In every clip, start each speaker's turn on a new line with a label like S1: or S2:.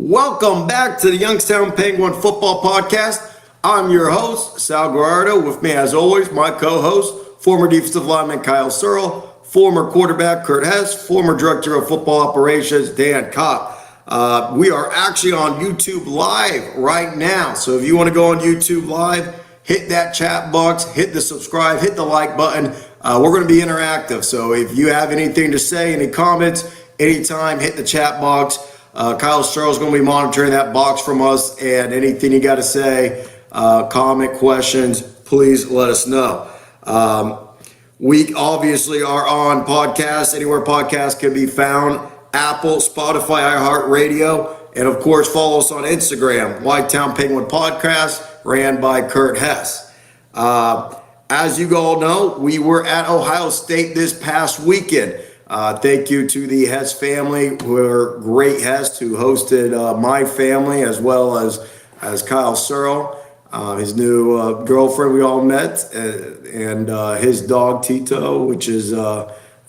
S1: Welcome back to the Youngstown Penguin Football Podcast. I'm your host, Sal Guardo. With me, as always, my co-host, former defensive lineman Kyle Searle, former quarterback Kurt Hess, former director of football operations Dan Kopp. We are actually on YouTube Live right now. So if you want to go on YouTube Live, hit that chat box, hit the subscribe, hit the like button. We're going to be interactive. So if you have anything to say, any comments, anytime, hit the chat box. Kyle Searle is going to be monitoring that box from us, and anything you got to say, comment, questions, please let us know. We obviously are on podcasts, anywhere podcasts can be found, Apple, Spotify, iHeartRadio, and of course follow us on Instagram, Whitetown Penguin Podcast, ran by Kurt Hess. As you all know, we were at Ohio State this past weekend. Thank you to the Hess family, who are great Hess, who hosted my family as well as Kyle Searle, his new girlfriend we all met, and his dog Tito, which is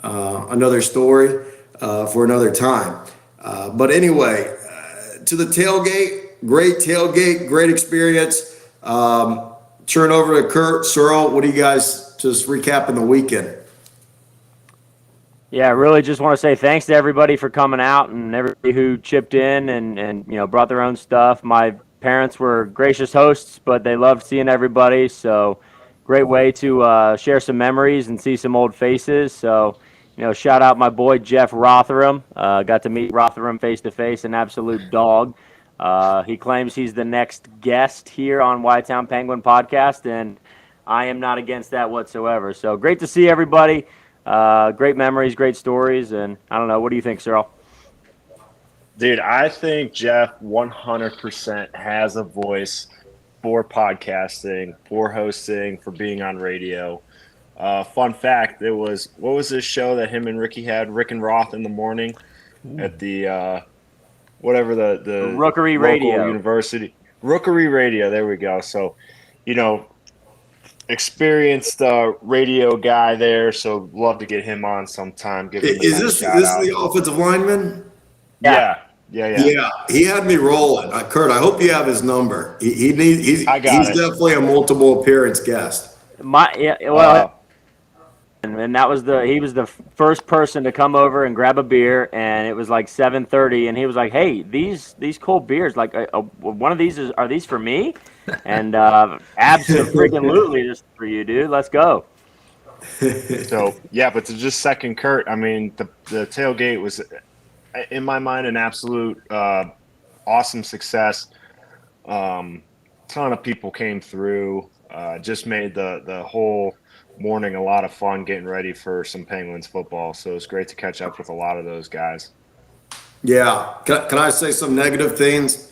S1: another story for another time. But anyway, to the tailgate, great experience. Turn over to Kurt, Searle. What do you guys just recapping the weekend?
S2: Yeah, really just want to say thanks to everybody for coming out and everybody who chipped in and brought their own stuff. My parents were gracious hosts, but they loved seeing everybody. So great way to share some memories and see some old faces. So, shout out my boy Jeff Rotheram. Got to meet Rotheram face to face, an absolute dog. He claims he's the next guest here on Whitetown Penguin Podcast, and I am not against that whatsoever. So great to see everybody. Great memories, great stories, and I don't know. What do you think, Searle?
S3: Dude, I think Jeff 100% has a voice for podcasting, for hosting, for being on radio. Fun fact, what was this show that him and Ricky had, Rick and Roth in the morning at the whatever the
S2: Rookery
S3: local
S2: Radio
S3: university. Rookery Radio, there we go. So, experienced radio guy there, so love to get him on sometime.
S1: Is this the offensive lineman?
S3: Yeah.
S1: He had me rolling. Kurt, I hope you have his number. He's definitely a multiple appearance guest.
S2: And that was he was the first person to come over and grab a beer, and it was like 7:30, and he was like, "Hey, these cold beers, like one of these are these for me?" And absolutely, this is for you, dude. Let's go.
S3: So yeah, but to just second Kurt, I mean the tailgate was, in my mind, an absolute awesome success. Ton of people came through. Just made the whole morning a lot of fun getting ready for some Penguins football. So it's great to catch up with a lot of those guys.
S1: Yeah. Can I say some negative things?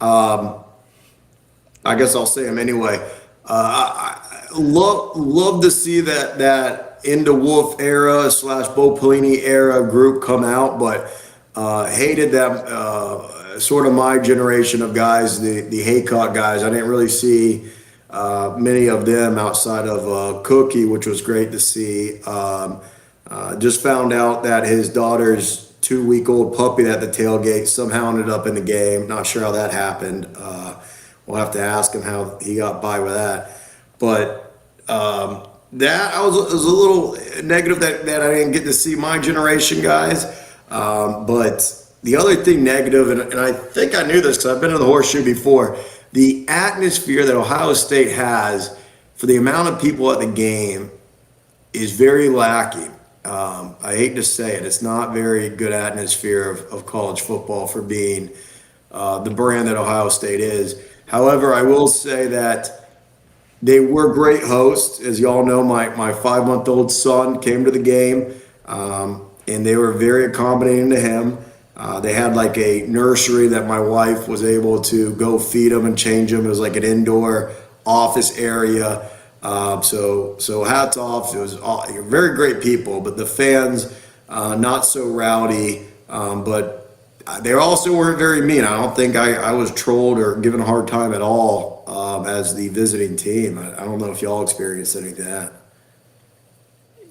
S1: I guess I'll say them anyway. I love to see that into Wolf era / Bo Pelini era group come out, but hated that sort of my generation of guys, the Haycock guys. I didn't really see many of them outside of Cookie, which was great to see. Just found out that his daughter's 2-week-old puppy at the tailgate somehow ended up in the game. Not sure how that happened. We'll have to ask him how he got by with that. But that I was a little negative that I didn't get to see my generation guys. But the other thing negative, and I think I knew this because I've been in the Horseshoe before, the atmosphere that Ohio State has for the amount of people at the game is very lacking. I hate to say it. It's not very good atmosphere of college football for being the brand that Ohio State is. However, I will say that they were great hosts. As you all know, my 5-month-old son came to the game, and they were very accommodating to him. They had like a nursery that my wife was able to go feed him and change him. It was like an indoor office area. So hats off. It was very great people, but the fans, not so rowdy, but they also weren't very mean. I don't think I was trolled or given a hard time at all as the visiting team. I don't know if y'all experienced any of that.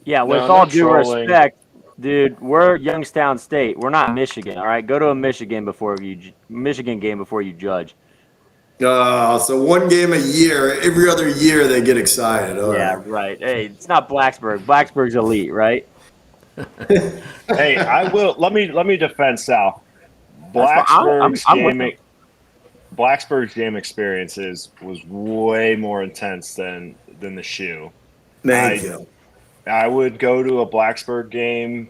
S2: Yeah, with all due respect, Dude, we're Youngstown State. We're not Michigan. All right, go to a Michigan game before you judge.
S1: So one game a year, every other year they get excited. All
S2: Yeah,
S1: right.
S2: right. Hey, it's not Blacksburg. Blacksburg's elite, right?
S3: Hey, I will let me defend Sal.
S2: That's fine. I'm with them.
S3: Blacksburg's game experiences was way more intense than the shoe.
S1: Thank
S3: I
S1: you.
S3: I would go to a Blacksburg game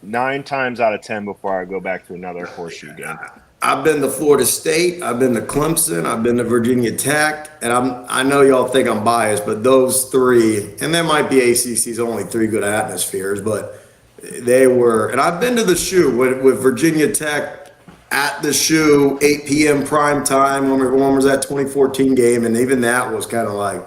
S3: 9 times out of 10 before I go back to another horseshoe game.
S1: I've been to Florida State, I've been to Clemson, I've been to Virginia Tech, and I know y'all think I'm biased, but those three, and there might be ACC's only three good atmospheres, but they were, and I've been to the shoe with Virginia Tech at the shoe, 8 p.m. prime time when was that 2014 game, and even that was kind of like,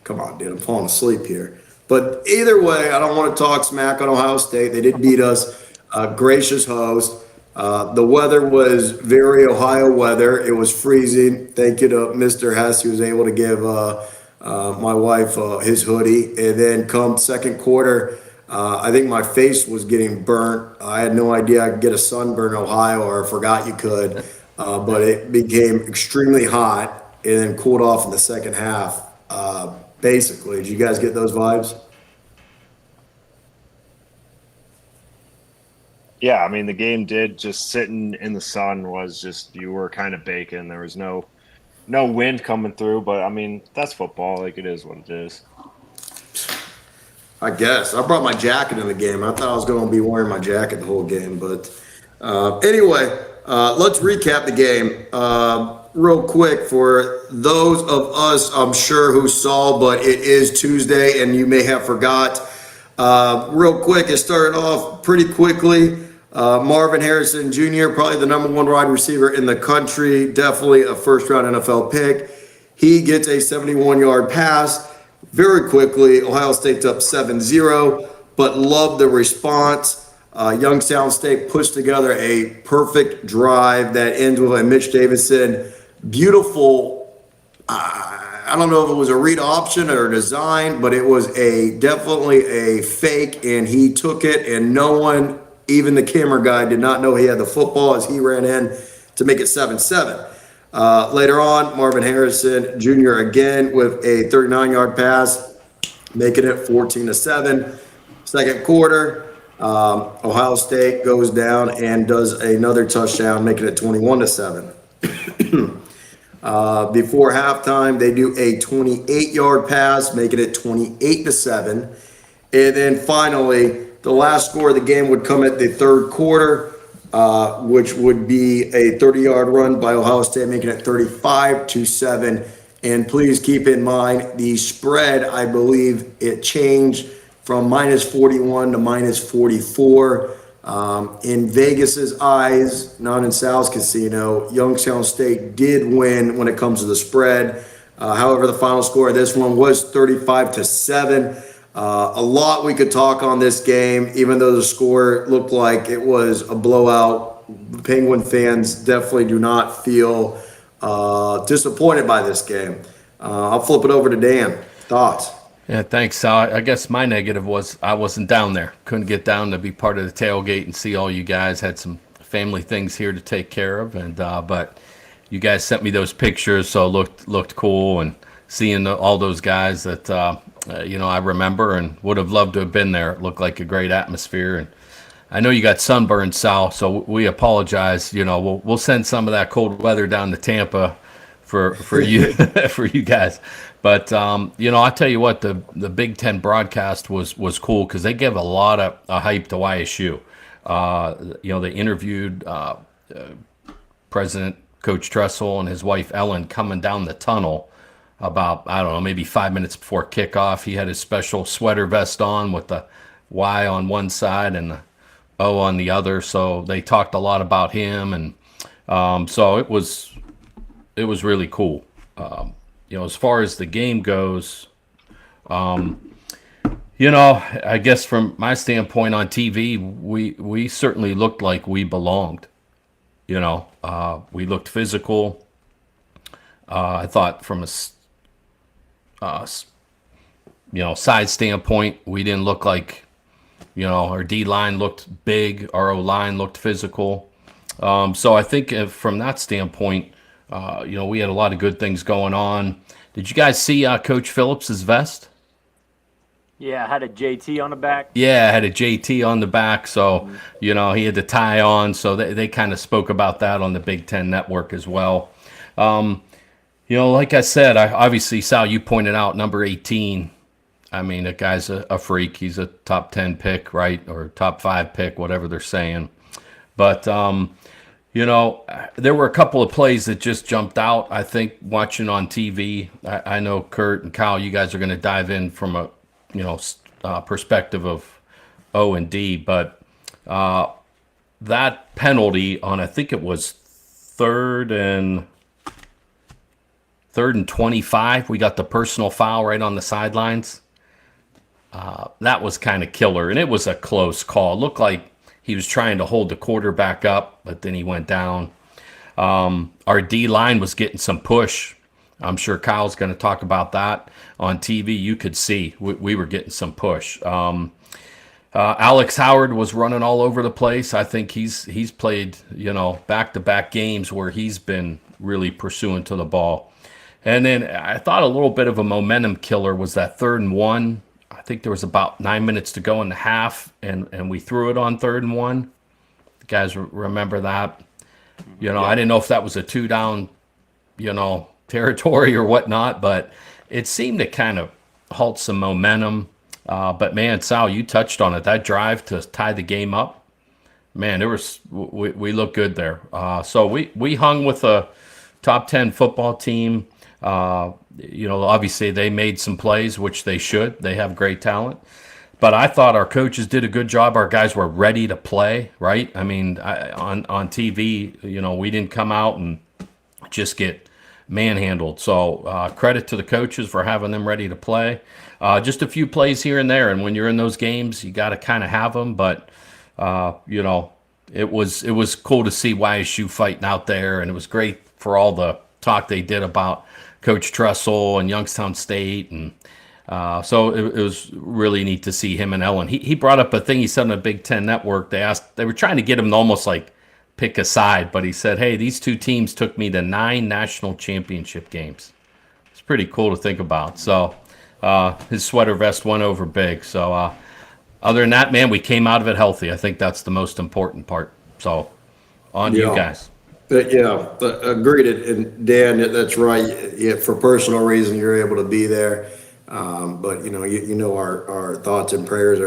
S1: come on, dude, I'm falling asleep here. But either way, I don't want to talk smack on Ohio State. They did beat us. Gracious host. The weather was very Ohio weather. It was freezing. Thank you to Mr. Hess. He was able to give my wife his hoodie. And then come second quarter, I think my face was getting burnt. I had no idea I could get a sunburn in Ohio, or I forgot you could. But it became extremely hot and then cooled off in the second half. Basically, did you guys get those vibes?
S3: Yeah, I mean the game did just sitting in the sun was just you were kind of baking. There was no wind coming through, but I mean that's football. Like it is what it is.
S1: I guess. I brought my jacket in the game. I thought I was going to be wearing my jacket the whole game. But anyway, let's recap the game real quick for those of us, I'm sure, who saw, but it is Tuesday and you may have forgot. Real quick, it started off pretty quickly. Marvin Harrison Jr., probably the number one wide receiver in the country, definitely a first-round NFL pick. He gets a 71-yard pass. Very quickly, Ohio State's up 7-0, but love the response. Youngstown State puts together a perfect drive that ends with a Mitch Davidson beautiful. I don't know if it was a read option or a design, but it was definitely a fake, and he took it, and no one, even the camera guy, did not know he had the football as he ran in to make it 7-7. Later on, Marvin Harrison Jr. again with a 39-yard pass, making it 14-7. Second quarter, Ohio State goes down and does another touchdown, making it 21-7. Before halftime, they do a 28-yard pass, making it 28-7. And then finally, the last score of the game would come at the third quarter, which would be a 30-yard run by Ohio State, making it 35-7. And please keep in mind the spread, I believe it changed from -41 to -44. In Vegas's eyes, not in Sal's casino, Youngstown State did win when it comes to the spread. However, the final score of this one was 35-7. A lot we could talk on this game, even though the score looked like it was a blowout. Penguin fans definitely do not feel disappointed by this game. I'll flip it over to Dan. Thoughts?
S4: Yeah, thanks, Sal. I guess my negative was I wasn't down there. Couldn't get down to be part of the tailgate and see all you guys. Had some family things here to take care of, and but you guys sent me those pictures, so it looked cool, and seeing all those guys that I remember and would have loved to have been there. It looked like a great atmosphere, and I know you got sunburned, Sal, so we apologize. We'll send some of that cold weather down to Tampa for you for you guys. But I'll tell you what, the Big Ten broadcast was cool because they give a lot of hype to YSU. They interviewed President Coach Tressel and his wife Ellen coming down the tunnel about, I don't know, maybe 5 minutes before kickoff. He had his special sweater vest on with the Y on one side and the O on the other. So they talked a lot about him, and so it was really cool. As far as the game goes, I guess from my standpoint on TV, we certainly looked like we belonged. We looked physical. I thought from a size standpoint, we didn't look like Our D line looked big, our O line looked physical. So I think from that standpoint, we had a lot of good things going on. Did you guys see Coach Phillips's vest?
S2: Yeah, I had a JT on the back.
S4: Yeah, I had a JT on the back, so he had the tie on. So they kind of spoke about that on the Big Ten Network as well. Like I said, obviously Sal, you pointed out number 18. I mean, that guy's a freak. He's a top 10 pick, right, or top 5 pick, whatever they're saying. But there were a couple of plays that just jumped out. I think watching on TV, I know Kurt and Kyle, you guys are going to dive in from a perspective of O and D, but that penalty on, I think it was third and 25, we got the personal foul right on the sidelines. That was kind of killer, and it was a close call. It looked like he was trying to hold the quarterback up, but then he went down. Our D line was getting some push. I'm sure Kyle's going to talk about that on TV. You could see we were getting some push. Alex Howard was running all over the place. I think he's played back-to-back games where he's been really pursuing to the ball. And then I thought a little bit of a momentum killer was that 3rd and 1. I think there was about 9 minutes to go in the half, and we threw it on 3rd and 1. You guys remember that? I didn't know if that was a 2-down, territory or whatnot, but it seemed to kind of halt some momentum. But man, Sal, you touched on it. That drive to tie the game up, man, we looked good there. So we hung with a top 10 football team. Obviously they made some plays, which they should. They have great talent. But I thought our coaches did a good job. Our guys were ready to play, right? I mean, on TV, we didn't come out and just get manhandled. So credit to the coaches for having them ready to play. Just a few plays here and there, and when you're in those games, you got to kind of have them. But it was cool to see YSU fighting out there, and it was great for all the talk they did about Coach Tressel and Youngstown State, and so it was really neat to see him and Ellen. He brought up a thing he said on the Big Ten Network. They were trying to get him to almost like pick a side, but he said, "Hey, these two teams took me to 9 national championship games." It's pretty cool to think about. So his sweater vest went over big. So other than that, man, we came out of it healthy. I think that's the most important part. So on to you guys.
S1: Agreed. And Dan, that's right. Yeah, for personal reasons, you're able to be there. But our thoughts and prayers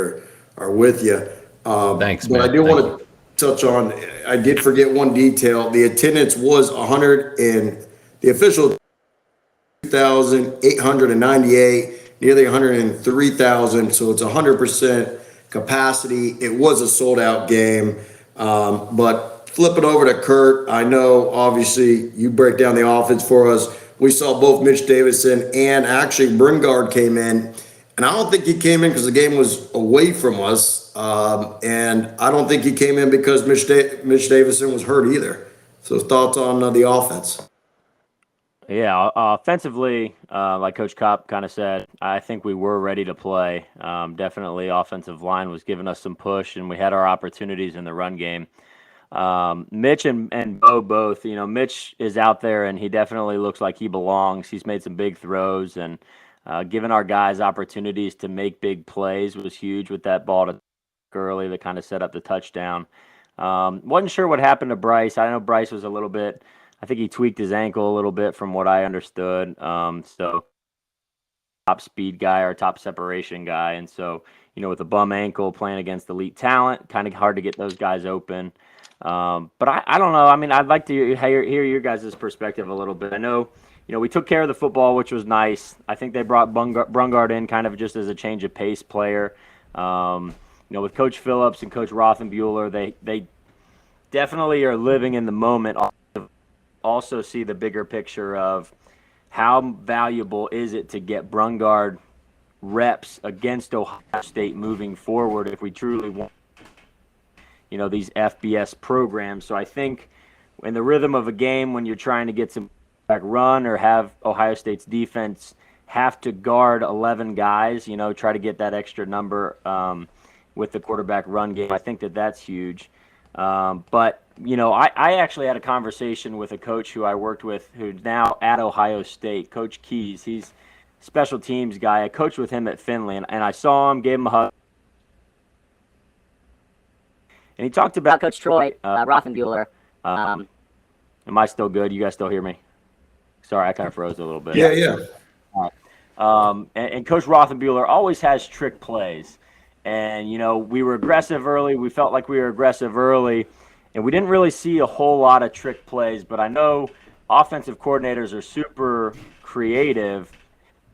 S1: are with you.
S4: Thanks,
S1: but
S4: man.
S1: I do want to touch on. I did forget one detail. The attendance was 100 and the official 2,898, nearly 103,000. So it's 100% capacity. It was a sold out game. But flip it over to Kurt. I know, obviously, you break down the offense for us. We saw both Mitch Davison and actually Bringard came in. And I don't think he came in because the game was away from us. And I don't think he came in because Mitch Davison was hurt either. So thoughts on the offense?
S2: Yeah, offensively, like Coach Kopp kind of said, I think we were ready to play. Definitely offensive line was giving us some push, and we had our opportunities in the run game. Mitch and Bo both, Mitch is out there and he definitely looks like he belongs. He's made some big throws, and giving our guys opportunities to make big plays was huge with that ball to early that kind of set up the touchdown. Wasn't sure what happened to Bryce. I know Bryce was I think he tweaked his ankle a little bit from what I understood. So top speed guy or top separation guy. And so, with a bum ankle playing against elite talent, kind of hard to get those guys open. But I don't know. I mean, I'd like to hear your guys' perspective a little bit. I know, we took care of the football, which was nice. I think they brought Brungard in kind of just as a change of pace player. With Coach Phillips and Coach Rothenbuehler, they definitely are living in the moment. Also see the bigger picture of how valuable is it to get Brungard reps against Ohio State moving forward if we truly want these FBS programs. So I think in the rhythm of a game, when you're trying to get some back run or have Ohio State's defense have to guard 11 guys, try to get that extra number, with the quarterback run game. I think that that's huge. But, I actually had a conversation with a coach who I worked with who's now at Ohio State, Coach Keys. He's a special teams guy. I coached with him at Finley, and I saw him, gave him a hug. And he talked about Coach Troy Rothenbuehler. Am I still good? You guys still hear me? Sorry, I kind of froze a little bit.
S1: Yeah.
S2: And Coach Rothenbuehler always has trick plays. And, we were aggressive early. We felt like we were aggressive early. And we didn't really see a whole lot of trick plays. But I know offensive coordinators are super creative.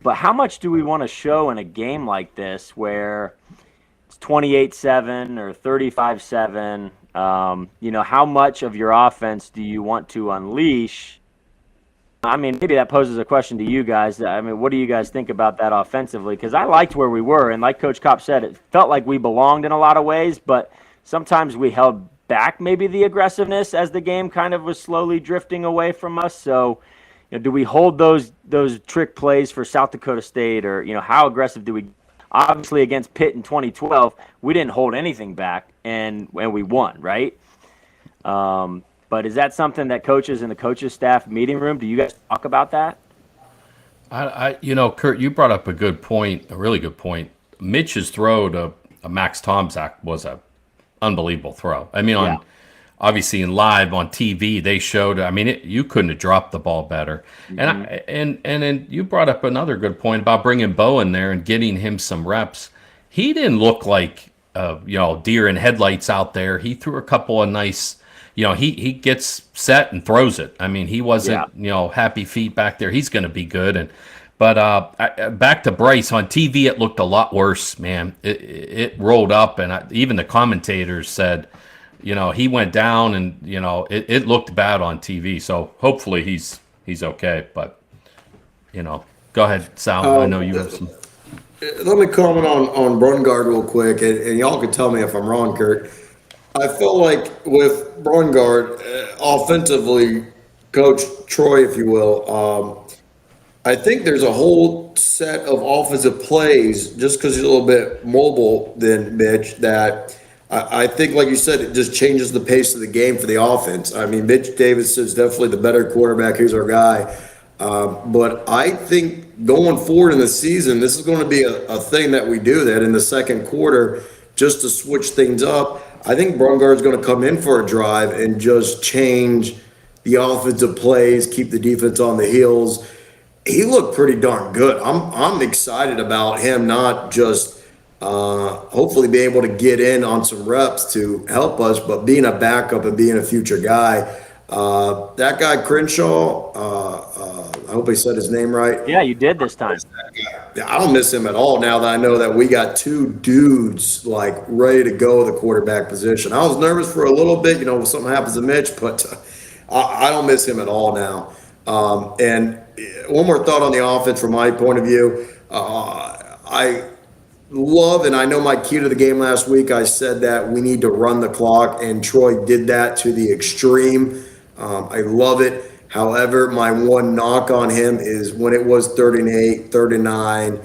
S2: But how much do we want to show in a game like this where it's 28-7 or 35-7? How much of your offense do you want to unleash? I mean, maybe that poses a question to you guys. I mean, what do you guys think about that offensively? Because I liked where we were, and like Coach Kopp said, it felt like we belonged in a lot of ways, but sometimes we held back maybe the aggressiveness as the game kind of was slowly drifting away from us. So, do we hold those trick plays for South Dakota State, or how aggressive do we? Obviously, against Pitt in 2012, we didn't hold anything back, and we won, right? But is that something that coaches in the coaches staff meeting room, do you guys talk about that?
S4: Kurt, you brought up a good point, a really good point. Mitch's throw to Max Tomczak was a unbelievable throw. I mean, obviously in live on TV, they showed. I mean, you couldn't have dropped the ball better. Mm-hmm. And then you brought up another good point about bringing Bo in there and getting him some reps. He didn't look like deer in headlights out there. He threw a couple of nice. He gets set and throws it. I mean, he wasn't, happy feet back there. He's going to be good. But back to Bryce, on TV, it looked a lot worse, man. It rolled up, and even the commentators said, he went down, and, it looked bad on TV. So hopefully he's okay. But, go ahead, Sal. I know you have some.
S1: Let me comment on Brungard real quick, and y'all can tell me if I'm wrong, Kurt. I feel like with Brungard, offensively, Coach Troy, if you will, I think there's a whole set of offensive plays, just because he's a little bit mobile than Mitch, that I think, like you said, it just changes the pace of the game for the offense. I mean, Mitch Davis is definitely the better quarterback. He's our guy. But I think going forward in the season, this is going to be a thing that we do, that in the second quarter, just to switch things up. I think Brungard's going to come in for a drive and just change the offensive plays, keep the defense on the heels. He looked pretty darn good. I'm excited about him not just hopefully being able to get in on some reps to help us, but being a backup and being a future guy. That guy Crenshaw, I hope I said his name right.
S2: Yeah, you did this time.
S1: Yeah, I don't miss him at all now that I know that we got two dudes like ready to go at the quarterback position. I was nervous for a little bit, if something happens to Mitch, but I don't miss him at all now. And one more thought on the offense from my point of view. I love, and I know my key to the game last week, I said that we need to run the clock, and Troy did that to the extreme. I love it. However, my one knock on him is when it was 38, 39,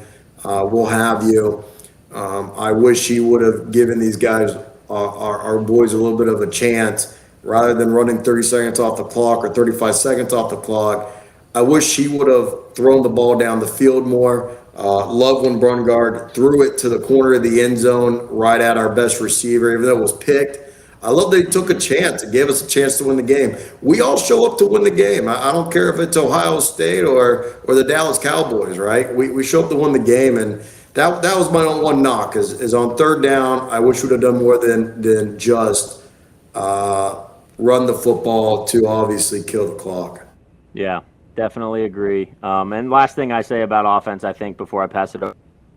S1: we'll have you. I wish he would have given these guys, our boys, a little bit of a chance rather than running 30 seconds off the clock or 35 seconds off the clock. I wish he would have thrown the ball down the field more. Love when Brungard threw it to the corner of the end zone right at our best receiver, even though it was picked. I love that he took a chance. It gave us a chance to win the game. We all show up to win the game. I don't care if it's Ohio State or the Dallas Cowboys, right? We show up to win the game, and that was my own one knock is on third down. I wish we'd have done more than just run the football to obviously kill the clock.
S2: Yeah, definitely agree. And last thing I say about offense, I think, before I pass it over,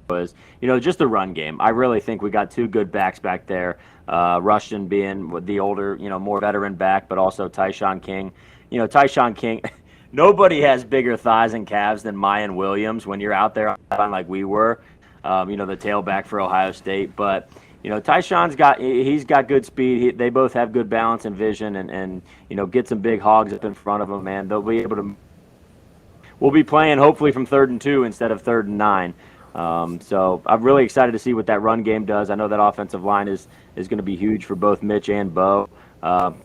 S2: was, just the run game. I really think we got two good backs back there. Rushton being the older, more veteran back, but also Tyshawn King. Tyshawn King, nobody has bigger thighs and calves than Mayan Williams when you're out there like we were, the tailback for Ohio State. But, Tyshawn's he's got good speed. They both have good balance and vision, and get some big hogs up in front of them, man. They'll be able to. We'll be playing hopefully from 3rd and 2 instead of 3rd and 9. So I'm really excited to see what that run game does. I know that offensive line is going to be huge for both Mitch and Bo.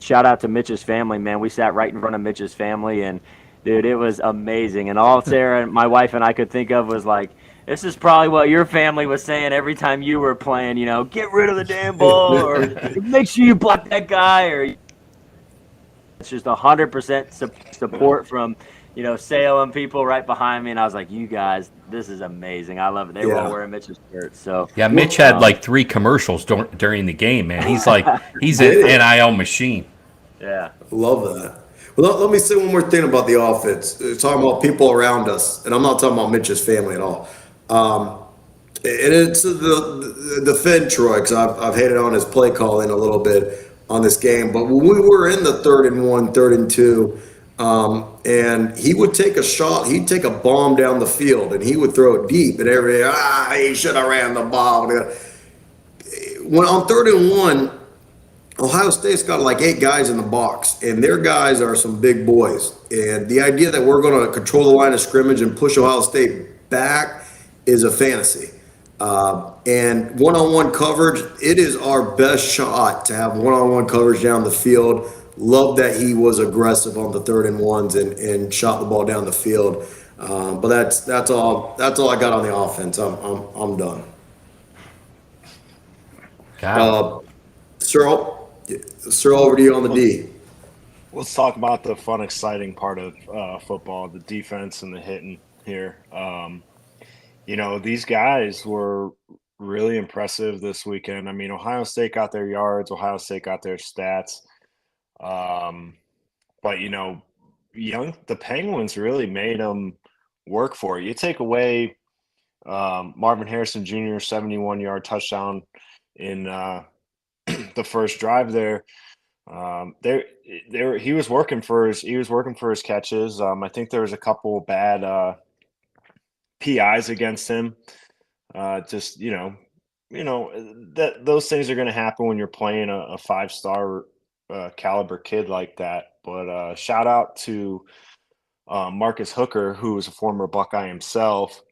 S2: Shout out to Mitch's family, man. We sat right in front of Mitch's family, and dude, it was amazing. And all Sarah and my wife and I could think of was like, this is probably what your family was saying every time you were playing. Get rid of the damn ball, or make sure you block that guy, or it's just 100% support from Salem people right behind me, and I was like, "You guys, this is amazing! I love it." They were all
S1: Yeah.
S2: wearing Mitch's shirts, so
S4: Yeah, Mitch
S1: Well,
S4: had like 3 commercials during the game, man. He's an
S1: did it?
S4: NIL machine.
S2: yeah,
S1: Love that. Well, let me say one more thing about the offense. Talking about people around us, and I'm not talking about Mitch's family at all. And it's the Finn Troy, because I've hated on his play calling a little bit on this game. But when we were in the 3rd and 1, 3rd and 2, and he would take a shot, he'd take a bomb down the field, and he would throw it deep, and everybody, he should have ran the ball. When on 3rd and 1, Ohio State's got like 8 guys in the box, and their guys are some big boys. And the idea that we're going to control the line of scrimmage and push Ohio State back is a fantasy. And one-on-one coverage, it is our best shot to have one-on-one coverage down the field. Love that he was aggressive on the 3rd and 1s and shot the ball down the field. But that's all I got on the offense. I'm done.
S4: Kyle.
S1: Searle, Searle, over to you on the D.
S3: Let's talk about the fun, exciting part of football, the defense and the hitting here. These guys were really impressive this weekend. I mean, Ohio State got their yards, Ohio State got their stats. But the Penguins really made them work for it. You take away Marvin Harrison Jr. 71-yard touchdown in the first drive there. He was working for his catches. I think there was a couple bad PIs against him. Just that those things are going to happen when you're playing a 5-star caliber kid like that. But shout out to Marcus Hooker, who was a former Buckeye himself,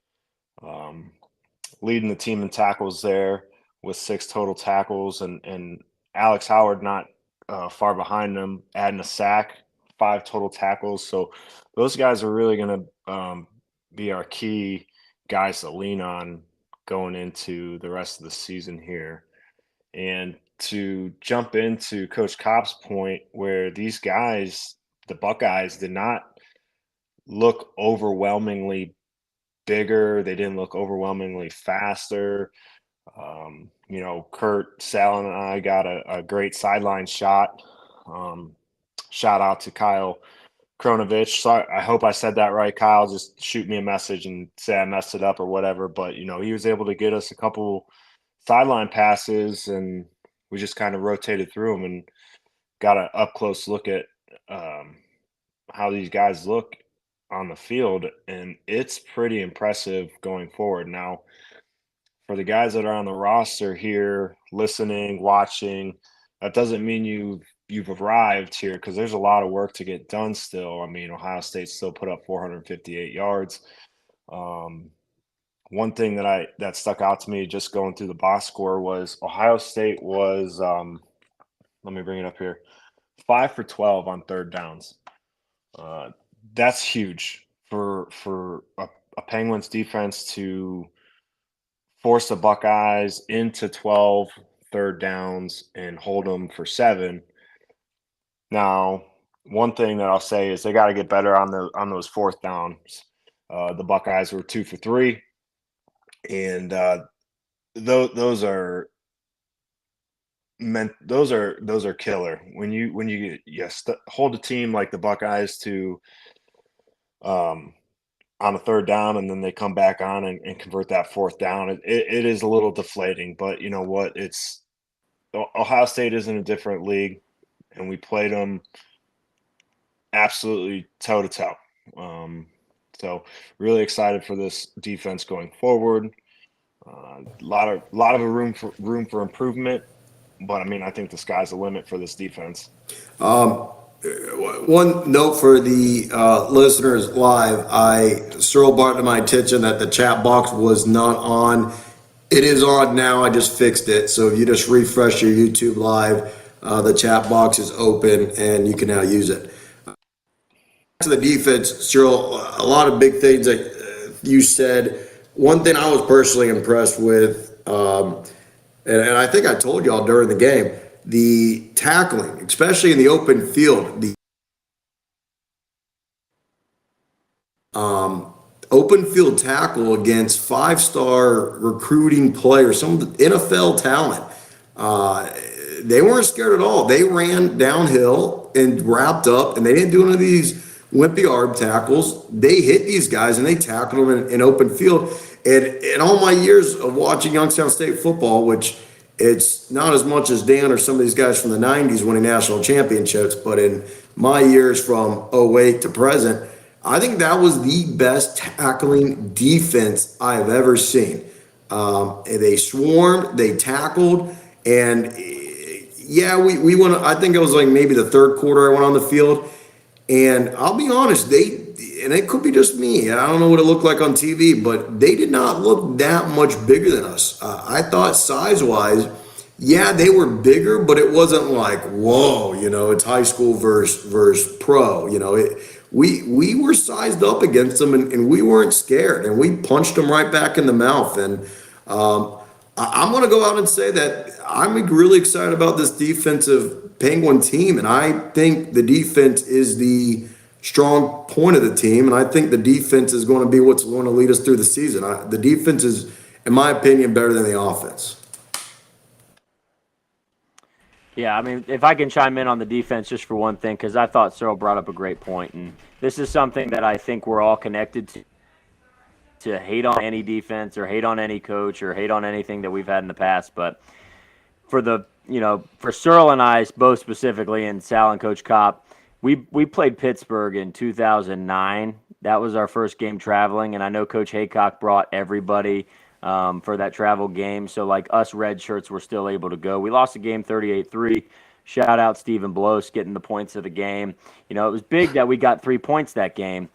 S3: leading the team in tackles there with 6 total tackles, and Alex Howard not far behind them, adding a sack, 5 total tackles. So those guys are really going to be our key guys to lean on going into the rest of the season here. And to jump into Coach Kopp's point, where these guys, the Buckeyes, did not look overwhelmingly bigger. They didn't look overwhelmingly faster. Kurt, Sal, and I got a great sideline shot. Shout out to Kyle Kronovich. So I hope I said that right, Kyle. Just shoot me a message and say I messed it up or whatever. But, he was able to get us a couple sideline passes, and we just kind of rotated through them and got an up-close look at how these guys look on the field, and it's pretty impressive going forward. Now, for the guys that are on the roster here, listening, watching, that doesn't mean you've arrived here, because there's a lot of work to get done still. I mean, Ohio State still put up 458 yards. One thing that stuck out to me just going through the box score was Ohio State was let me bring it up here, 5 for 12 on 3rd downs. That's huge for a Penguins defense to force the Buckeyes into 12 3rd downs and hold them for 7. Now, one thing that I'll say is they got to get better on those 4th downs. The Buckeyes were 2 for 3, and those are killer. When you hold a team like the Buckeyes to on a 3rd down, and then they come back on and convert that 4th down, it is a little deflating. But you know what? It's Ohio State is in a different league, and we played them absolutely toe to toe. So really excited for this defense going forward. A lot of room for improvement, but I mean, I think the sky's the limit for this defense.
S1: One note for the listeners live, Cyril brought to my attention that the chat box was not on. It is on now. I just fixed it. So if you just refresh your YouTube live, the chat box is open and you can now use it. To the defense, Cyril, a lot of big things that you said. One thing I was personally impressed with, and I think I told y'all during the game, the tackling, especially in the open field, the open field tackle against five-star recruiting players, some of the NFL talent. They weren't scared at all. They ran downhill and wrapped up, and they didn't do any of these wimpy arm tackles. They hit these guys and they tackled them in open field. And in all my years of watching Youngstown State football, which it's not as much as Dan or some of these guys from the 90s winning national championships, but in my years from '08 to present, I think that was the best tackling defense I have ever seen. They swarmed, they tackled, and yeah, we went. I think it was like maybe the third quarter I went on the field, and I'll be honest, and it could be just me. I don't know what it looked like on TV, but they did not look that much bigger than us. I thought size-wise, yeah, they were bigger, but it wasn't like, whoa, it's high school versus pro. We were sized up against them, and we weren't scared, and we punched them right back in the mouth. And I'm going to go out and say that I'm really excited about this defensive Penguin team, and I think the defense is the strong point of the team, and I think the defense is going to be what's going to lead us through the season. The defense is, in my opinion, better than the offense.
S2: Yeah, I mean, if I can chime in on the defense just for one thing, because I thought Cyril brought up a great point, and this is something that I think we're all connected to hate on any defense or hate on any coach or hate on anything that we've had in the past. But for for Cyril and I, both specifically, and Sal and Coach Kopp, we played Pittsburgh in 2009. That was our first game traveling, and I know Coach Haycock brought everybody for that travel game. So, like, us red shirts were still able to go. We lost the game 38-3. Shout out Stephen Bloss getting the points of the game. It was big that we got 3 points that game.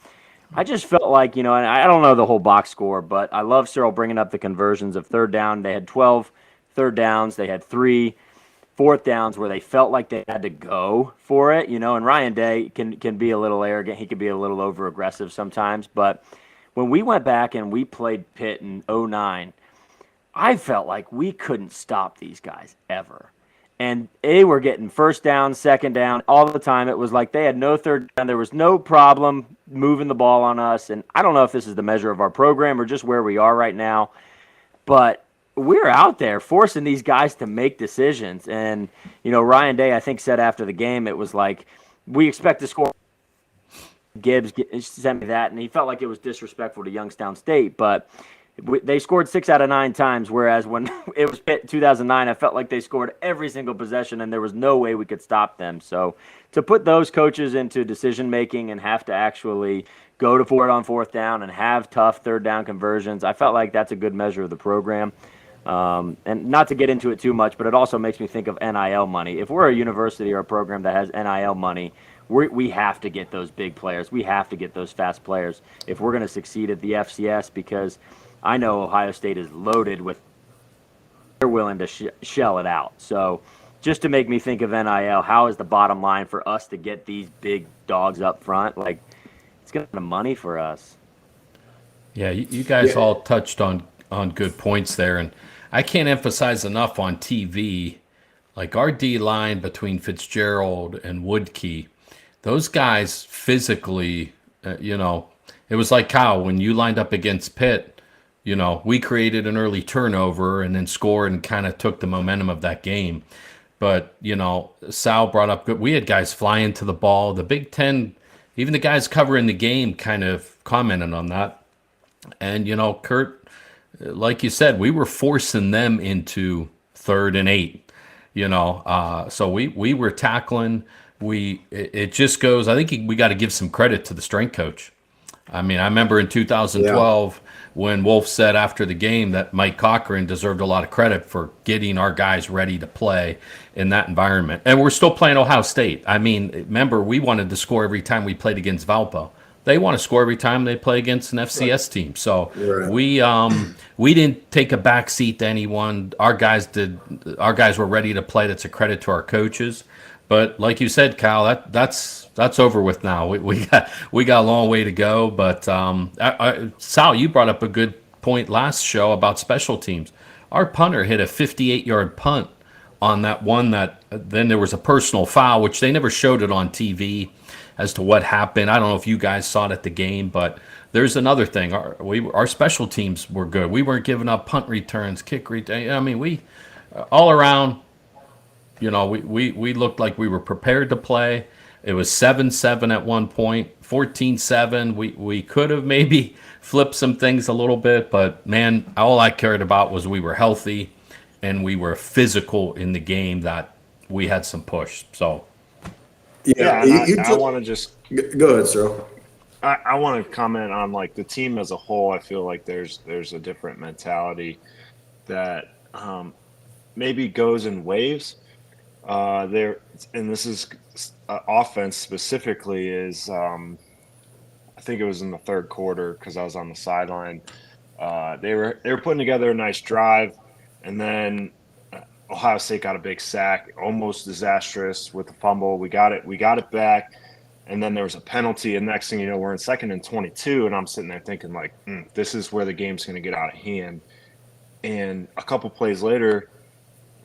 S2: I just felt like, and I don't know the whole box score, but I love Cyril bringing up the conversions of third down. They had 12 third downs. They had 3 fourth downs where they felt like they had to go for it, and Ryan Day can be a little arrogant. He can be a little over aggressive sometimes. But when we went back and we played Pitt in '09, I felt like we couldn't stop these guys ever. And they were getting first down, second down all the time. It was like they had no third down. There was no problem moving the ball on us. And I don't know if this is the measure of our program or just where we are right now, but we're out there forcing these guys to make decisions. And, Ryan Day, I think, said after the game, it was like, we expect to score. Gibbs sent me that, and he felt like it was disrespectful to Youngstown State. But they scored 6 out of 9 times, whereas when it was Pitt 2009, I felt like they scored every single possession, and there was no way we could stop them. So to put those coaches into decision-making and have to actually go for it on fourth down and have tough third down conversions, I felt like that's a good measure of the program. And not to get into it too much, but it also makes me think of NIL money. If we're a university or a program that has NIL money, we have to get those big players. We have to get those fast players if we're going to succeed at the FCS, because I know Ohio State is loaded with – they're willing to shell it out. So just to make me think of NIL, how is the bottom line for us to get these big dogs up front? Like, it's going to be money for us.
S4: Yeah, you guys all touched on good points there, and I can't emphasize enough on TV, like our D-line between Fitzgerald and Woodkey, those guys physically, it was like Kyle, when you lined up against Pitt, we created an early turnover and then scored and kind of took the momentum of that game. But, Sal brought up good. We had guys flying to the ball. The Big Ten, even the guys covering the game kind of commented on that. And, Kurt, like you said, we were forcing them into 3rd and 8, so we were tackling. It just goes, I think we got to give some credit to the strength coach. I mean, I remember in 2012, when Wolf said after the game that Mike Cochran deserved a lot of credit for getting our guys ready to play in that environment. And we're still playing Ohio State. I mean, remember, we wanted to score every time we played against Valpo. They want to score every time they play against an FCS team. So
S1: Right.
S4: we didn't take a back seat to anyone. Our guys did. Our guys were ready to play. That's a credit to our coaches. But like you said, Kyle, that's over with now. We got a long way to go. But Sal, you brought up a good point last show about special teams. Our punter hit a 58-yard punt on that one that then there was a personal foul, which they never showed it on TV as to what happened. I don't know if you guys saw it at the game, but there's another thing. Our special teams were good. We weren't giving up punt returns, kick returns. I mean, we all around, we looked like we were prepared to play. It was 7-7 at one point, 14-7. We could have maybe flipped some things a little bit, but man, all I cared about was we were healthy and we were physical in the game, that we had some push. So
S3: Yeah, and I want to just
S1: go ahead, sir.
S3: I want to comment on like the team as a whole. I feel like there's a different mentality that maybe goes in waves. There, and this is offense specifically is I think it was in the third quarter because I was on the sideline. They were putting together a nice drive, and then Ohio State got a big sack, almost disastrous with the fumble. We got it back, and then there was a penalty. And next thing you know, we're in 2nd and 22, and I'm sitting there thinking like, this is where the game's going to get out of hand. And a couple plays later,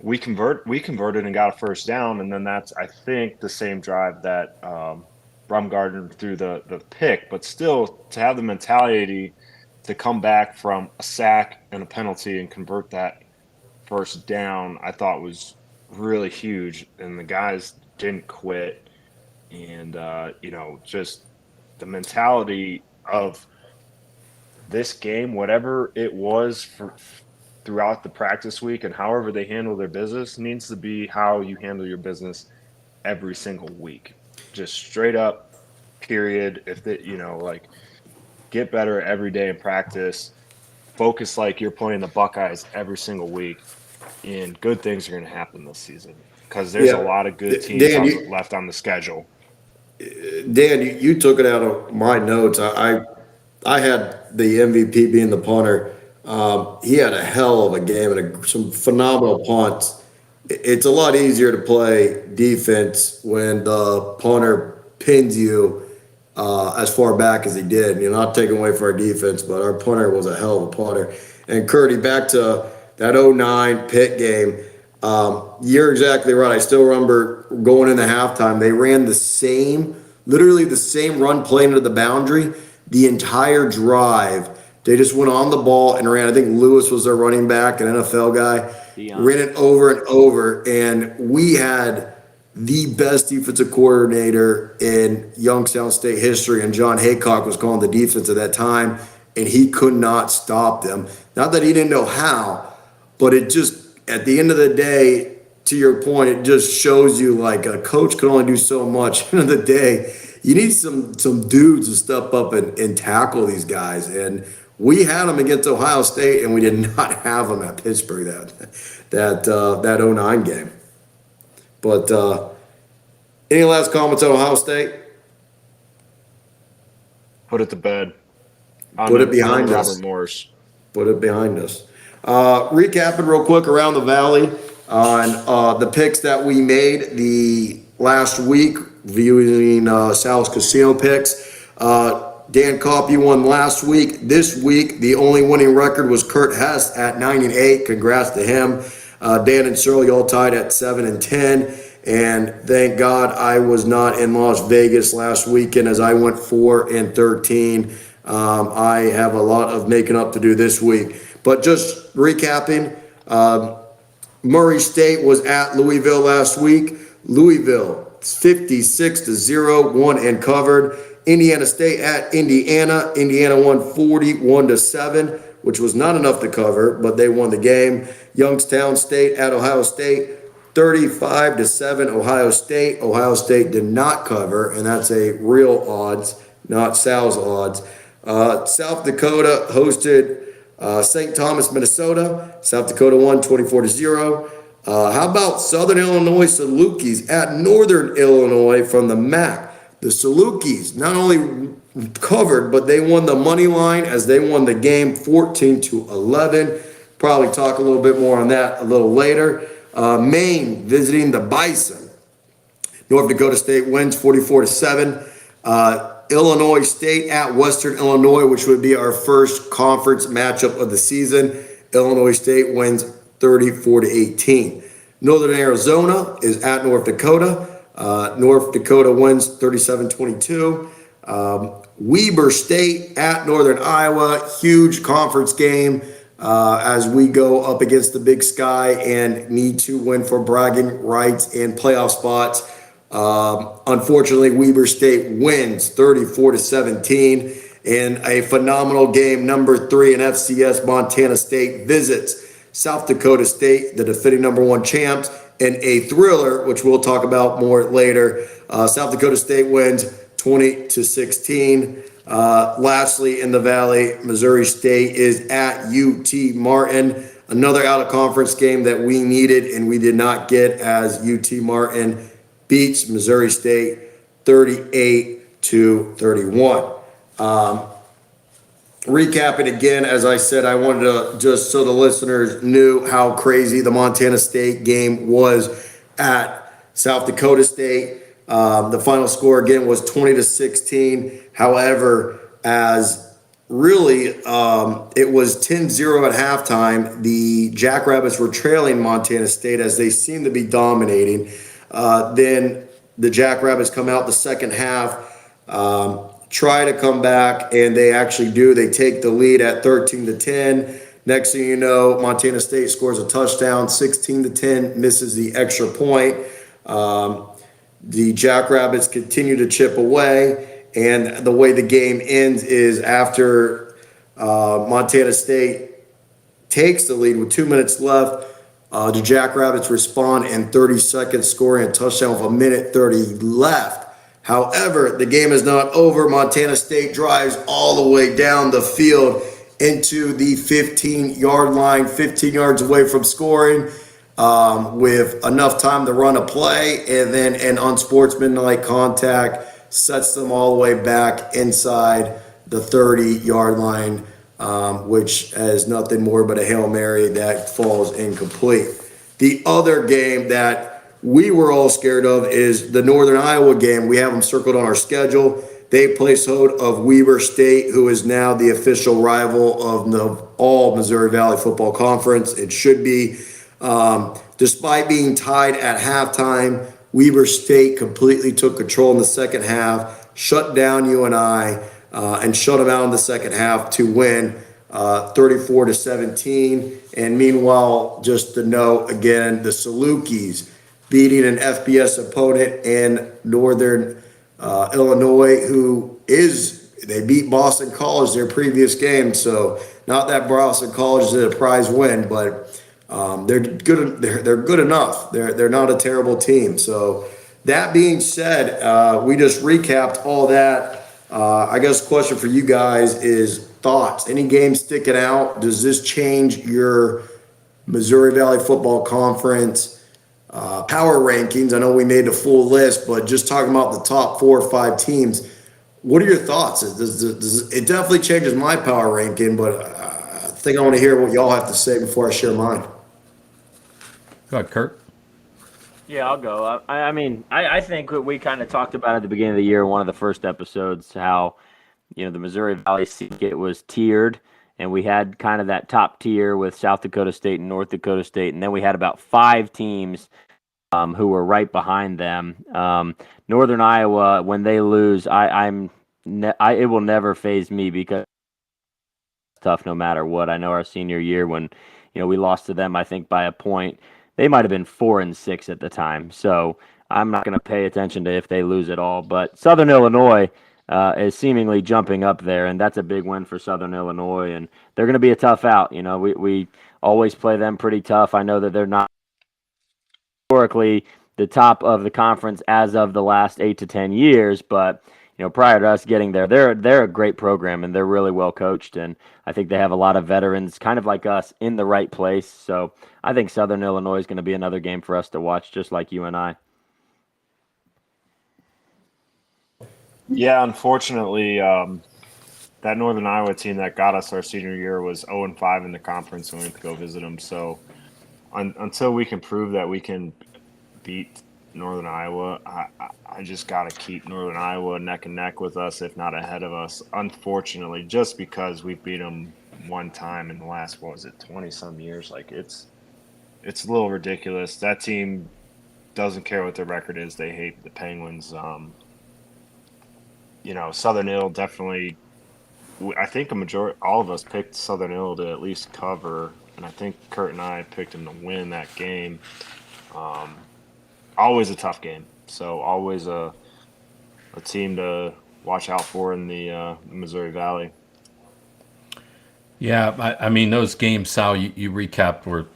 S3: we converted and got a first down, and then that's I think the same drive that Brumgarden threw the pick. But still, to have the mentality to come back from a sack and a penalty and convert that first down, I thought was really huge. And the guys didn't quit. And, just the mentality of this game, whatever it was throughout the practice week and however they handle their business, needs to be how you handle your business every single week. Just straight up, period. If they, get better every day in practice, focus like you're playing the Buckeyes every single week, and good things are going to happen this season because there's a lot of good teams left on the schedule.
S1: Dan, you took it out of my notes. I had the MVP being the punter. He had a hell of a game and some phenomenal punts. It's a lot easier to play defense when the punter pins you as far back as he did. You're not taking away from our defense, but our punter was a hell of a punter. And Curdy, back to that 09 Pitt game, you're exactly right. I still remember going into halftime, they ran literally the same run play into the boundary the entire drive. They just went on the ball and ran. I think Lewis was their running back, an NFL guy. Ran it over and over, and we had the best defensive coordinator in Youngstown State history, and John Haycock was calling the defense at that time, and he could not stop them. Not that he didn't know how, but it just, at the end of the day, to your point, it just shows you like a coach can only do so much. At the end of the day, you need some dudes to step up and tackle these guys. And we had them against Ohio State, and we did not have them at Pittsburgh that 09 game. But any last comments on Ohio State?
S3: Put it to bed.
S1: Put it behind us.
S3: Robert Morris.
S1: Put it behind us. Recapping real quick around the Valley on the picks that we made the last week, viewing Sal's casino picks. Dan Kopp, you won last week. This week, the only winning record was Kurt Hess at 9-8. Congrats to him. Dan and Shirley all tied at 7-10. And thank God I was not in Las Vegas last weekend as I went 4-13. I have a lot of making up to do this week. But just recapping, Murray State was at Louisville last week. Louisville 56-0, won and covered. Indiana State at Indiana. Indiana won 41-7, which was not enough to cover, but they won the game. Youngstown State at Ohio State, 35-7 Ohio State. Ohio State did not cover, and that's a real odds, not Sal's odds. South Dakota hosted St. Thomas, Minnesota. South Dakota won 24-0. How about Southern Illinois Salukis at Northern Illinois from the MAC? The Salukis not only covered, but they won the money line as they won the game 14-11. Probably talk a little bit more on that a little later. Maine visiting the Bison. North Dakota State wins 44-7. Illinois State at Western Illinois, which would be our first conference matchup of the season. Illinois State wins 34-18. Northern Arizona is at North Dakota. North Dakota wins 37-22. Weber State at Northern Iowa, huge conference game as we go up against the Big Sky and need to win for bragging rights and playoff spots. Unfortunately, Weber State wins 34-17 in a phenomenal game. Number 3 in FCS, Montana State visits South Dakota State, the defending number 1 champs, in a thriller, which we'll talk about more later. South Dakota State wins 20-16. Lastly, in the Valley, Missouri State is at UT Martin. Another out-of-conference game that we needed and we did not get, as UT Martin beats Missouri State 38-31. Recapping again, as I said, I wanted to just so the listeners knew how crazy the Montana State game was at South Dakota State. The final score again was 20-16. However, as really it was 10-0 at halftime, the Jackrabbits were trailing Montana State as they seemed to be dominating. Then the Jackrabbits come out the second half, try to come back, and they actually do. They take the lead at 13-10. Next thing you know, Montana State scores a touchdown, 16-10, misses the extra point. The Jackrabbits continue to chip away, and the way the game ends is after Montana State takes the lead with 2 minutes left, the Jackrabbits respond in 30 seconds, scoring a touchdown with 1:30 left. However, the game is not over. Montana State drives all the way down the field into the 15-yard line, 15 yards away from scoring, with enough time to run a play, and then an unsportsmanlike contact sets them all the way back inside the 30-yard line, which is nothing more but a Hail Mary that falls incomplete. The other game that we were all scared of is the Northern Iowa game. We have them circled on our schedule. They place hold of Weber State, who is now the official rival of the all Missouri Valley Football Conference. It should be. Despite being tied at halftime, Weber State completely took control in the second half, shut down UNI, and shut them out in the second half to win 34-17. And meanwhile, just to note again, the Salukis beating an FBS opponent in Northern Illinois, they beat Boston College their previous game. So not that Boston College did a prize win, but they're good. They're good enough. They're not a terrible team. So that being said, we just recapped all that. I guess question for you guys is thoughts. Any games sticking out? Does this change your Missouri Valley Football Conference power rankings? I know we made a full list, but just talking about the top 4 or 5 teams, what are your thoughts? It definitely changes my power ranking, but I think I want to hear what y'all have to say before I share mine.
S4: Go ahead, Kurt.
S2: Yeah, I'll go. I think what we kind of talked about at the beginning of the year, one of the first episodes, how, the Missouri Valley it was tiered, and we had kind of that top tier with South Dakota State and North Dakota State, and then we had about 5 teams who were right behind them. Northern Iowa, when they lose, it will never faze me because it's tough no matter what. I know our senior year when we lost to them, I think by a point. They might have been 4-6 at the time, so I'm not going to pay attention to if they lose at all. But Southern Illinois is seemingly jumping up there, and that's a big win for Southern Illinois. And they're going to be a tough out. We always play them pretty tough. I know that they're not historically the top of the conference as of the last 8 to 10 years, but prior to us getting there, they're a great program and they're really well coached, and I think they have a lot of veterans, kind of like us, in the right place. So I think Southern Illinois is going to be another game for us to watch, just like you and I.
S3: Yeah, unfortunately, that Northern Iowa team that got us our senior year was 0-5 in the conference when we went to go visit them. So until we can prove that we can beat Northern Iowa, I just got to keep Northern Iowa neck and neck with us, if not ahead of us. Unfortunately, just because we beat them one time in the last, 20-some years. Like it's a little ridiculous. That team doesn't care what their record is. They hate the Penguins. Southern Ill definitely. I think all of us picked Southern Ill to at least cover, and I think Kurt and I picked them to win that game. Always a tough game, so always a team to watch out for in the Missouri Valley.
S4: Yeah, I mean those games, Sal, you recapped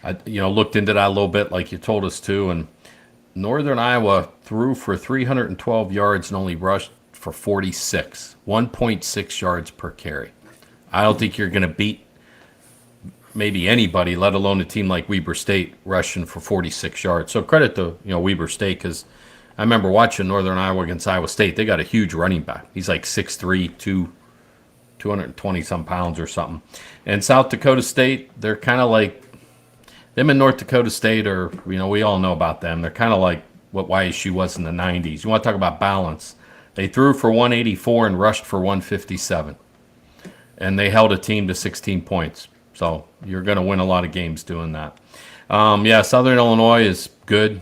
S4: I looked into that a little bit, like you told us to, and Northern Iowa threw for 312 yards and only rushed for 46, 1.6 yards per carry. I don't think you're going to beat maybe anybody, let alone a team like Weber State rushing for 46 yards. So credit to Weber State, because I remember watching Northern Iowa against Iowa State. They got a huge running back. He's like 6'3", 220 some pounds or something. And South Dakota State, they're kind of like them in North Dakota State, or we all know about them. They're kind of like what YSU was in the 90s. You want to talk about balance? They threw for 184 and rushed for 157, and they held a team to 16 points. So you're going to win a lot of games doing that. Southern Illinois is good,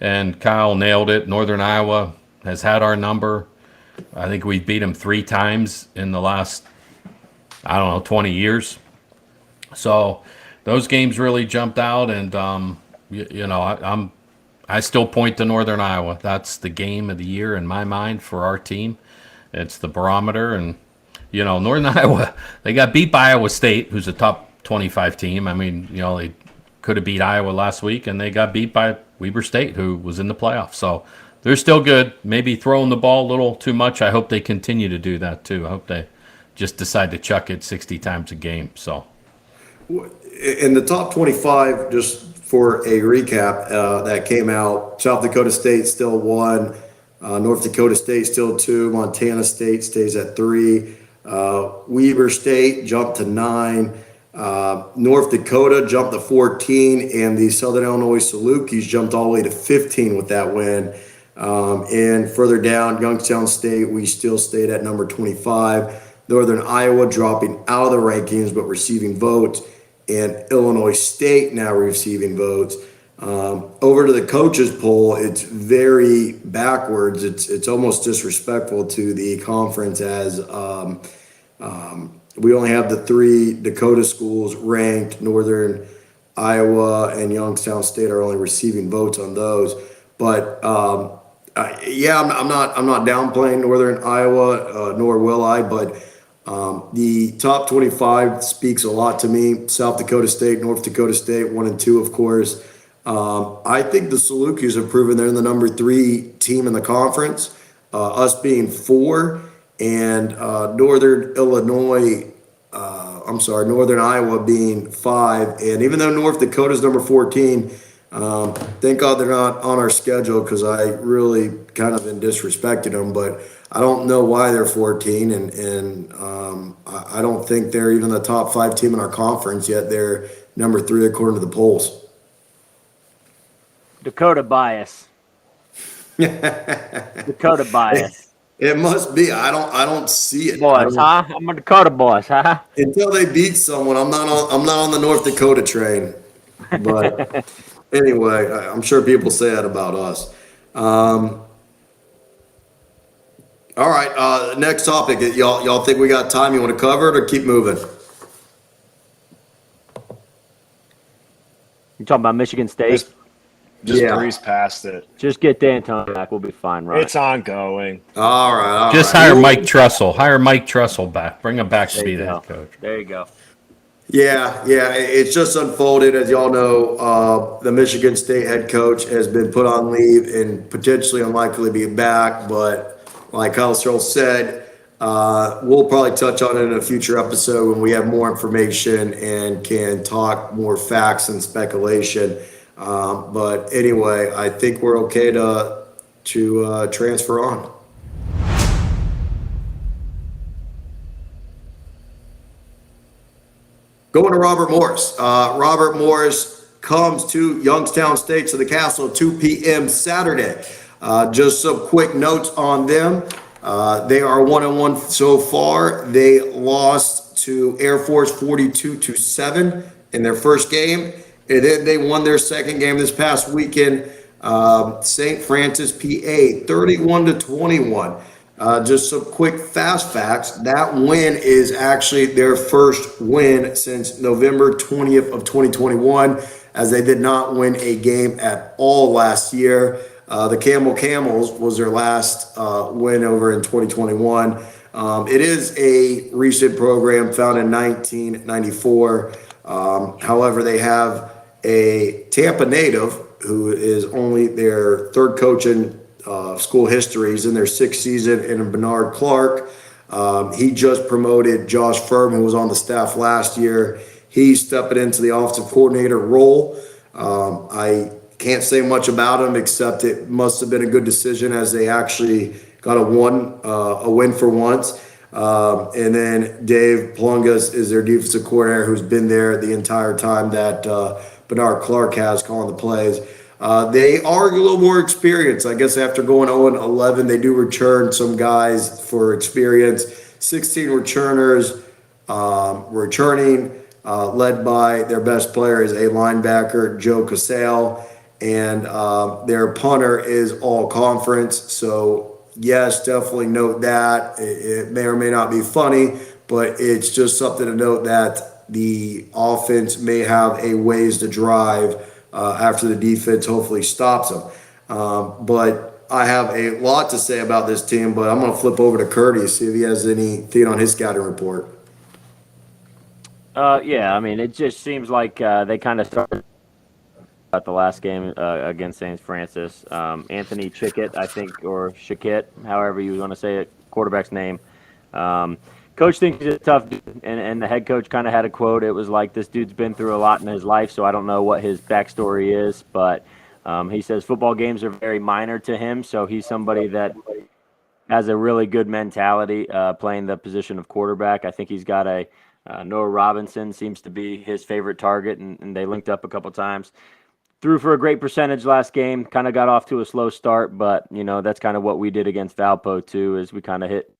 S4: and Kyle nailed it. Northern Iowa has had our number. I think we beat them 3 times in the last, 20 years. So those games really jumped out, and I still point to Northern Iowa. That's the game of the year in my mind for our team. It's the barometer, and Northern Iowa, they got beat by Iowa State, who's a top 25 team. I mean, they could have beat Iowa last week, and they got beat by Weber State, who was in the playoffs. So they're still good. Maybe throwing the ball a little too much. I hope they continue to do that too. I hope they just decide to chuck it 60 times a game. So
S1: in the top 25, just for a recap, that came out, South Dakota State still 1, North Dakota State still 2, Montana State stays at 3, Weber State jumped to 9, North Dakota jumped to 14, and the Southern Illinois Salukis jumped all the way to 15 with that win. And further down, Youngstown State, we still stayed at number 25. Northern Iowa dropping out of the rankings but receiving votes, and Illinois State now receiving votes. Over to the coaches poll, it's very backwards. It's almost disrespectful to the conference, as we only have the 3 Dakota schools ranked. Northern Iowa and Youngstown State are only receiving votes on those. But I'm not downplaying Northern Iowa, nor will I. But the top 25 speaks a lot to me. South Dakota State, North Dakota State, 1 and 2, of course. I think the Salukis have proven they're the number 3 team in the conference. Us being 4, and Northern Iowa being 5. And even though North Dakota's number 14, thank God they're not on our schedule, because I really kind of been disrespecting them. But I don't know why they're 14, and I don't think they're even the top 5 team in our conference, yet they're number 3 according to the polls.
S2: Dakota bias. Dakota bias.
S1: It must be. I don't see it.
S2: Boys, huh? I'm a Dakota boys, huh?
S1: Until they beat someone, I'm not on the North Dakota train. But anyway, I'm sure people say that about us. All right, next topic. Y'all think we got time? You want to cover it or keep moving?
S2: You talking about Michigan State?
S3: Just
S1: Yeah.
S3: breeze past it.
S2: Just get D'Antoni back. We'll be fine, right?
S3: It's ongoing.
S1: All right.
S4: just hire Mike Trussell. Hire Mike Trussell back. Bring him back to
S2: There
S4: be
S2: you
S4: the
S2: go.
S4: head coach.
S2: There you go.
S1: Yeah. It's just unfolded. As y'all know, the Michigan State head coach has been put on leave and potentially unlikely to be back. But like Kyle Searle said, we'll probably touch on it in a future episode when we have more information and can talk more facts and speculation. But anyway, I think we're okay to transfer on. Going to Robert Morris. Robert Morris comes to Youngstown State to the Castle at 2 p.m. Saturday. Just some quick notes on them. They are 1-1 so far. They lost to Air Force 42-7 in their first game, and then they won their second game this past weekend. St. Francis, PA, 31-21. Just some quick fast facts. That win is actually their first win since November 20th of 2021, as they did not win a game at all last year. The Camels was their last win over in 2021. It is a recent program founded in 1994. However, they have a Tampa native who is only their third coach in school history. He's in their sixth season, and Bernard Clark. He just promoted Josh Furman, who was on the staff last year. He's stepping into the offensive coordinator role. I can't say much about him except it must have been a good decision, as they actually got a win for once. And then Dave Plungus is their defensive coordinator, who's been there the entire time that Bernard Clark has calling the plays. They are a little more experienced. I guess after going 0-11, they do return some guys for experience. 16 returners returning, led by their best player is a linebacker, Joe Casale, and their punter is all conference. So yes, definitely note that. It may or may not be funny, but it's just something to note that the offense may have a ways to drive after the defense hopefully stops them. But I have a lot to say about this team, but I'm going to flip over to Curdy to see if he has anything on his scouting report.
S2: Yeah, I mean, it just seems like they kind of started at the last game against St. Francis. Anthony Chickett, I think, or Chickett, however you want to say it, quarterback's name. Coach thinks he's a tough dude, and the head coach kind of had a quote. It was like, this dude's been through a lot in his life, so I don't know what his backstory is, but he says football games are very minor to him, so he's somebody that has a really good mentality playing the position of quarterback. I think he's got Noah Robinson seems to be his favorite target, and they linked up a couple times. Threw for a great percentage last game, kind of got off to a slow start, but, that's kind of what we did against Valpo, too, is we kind of hit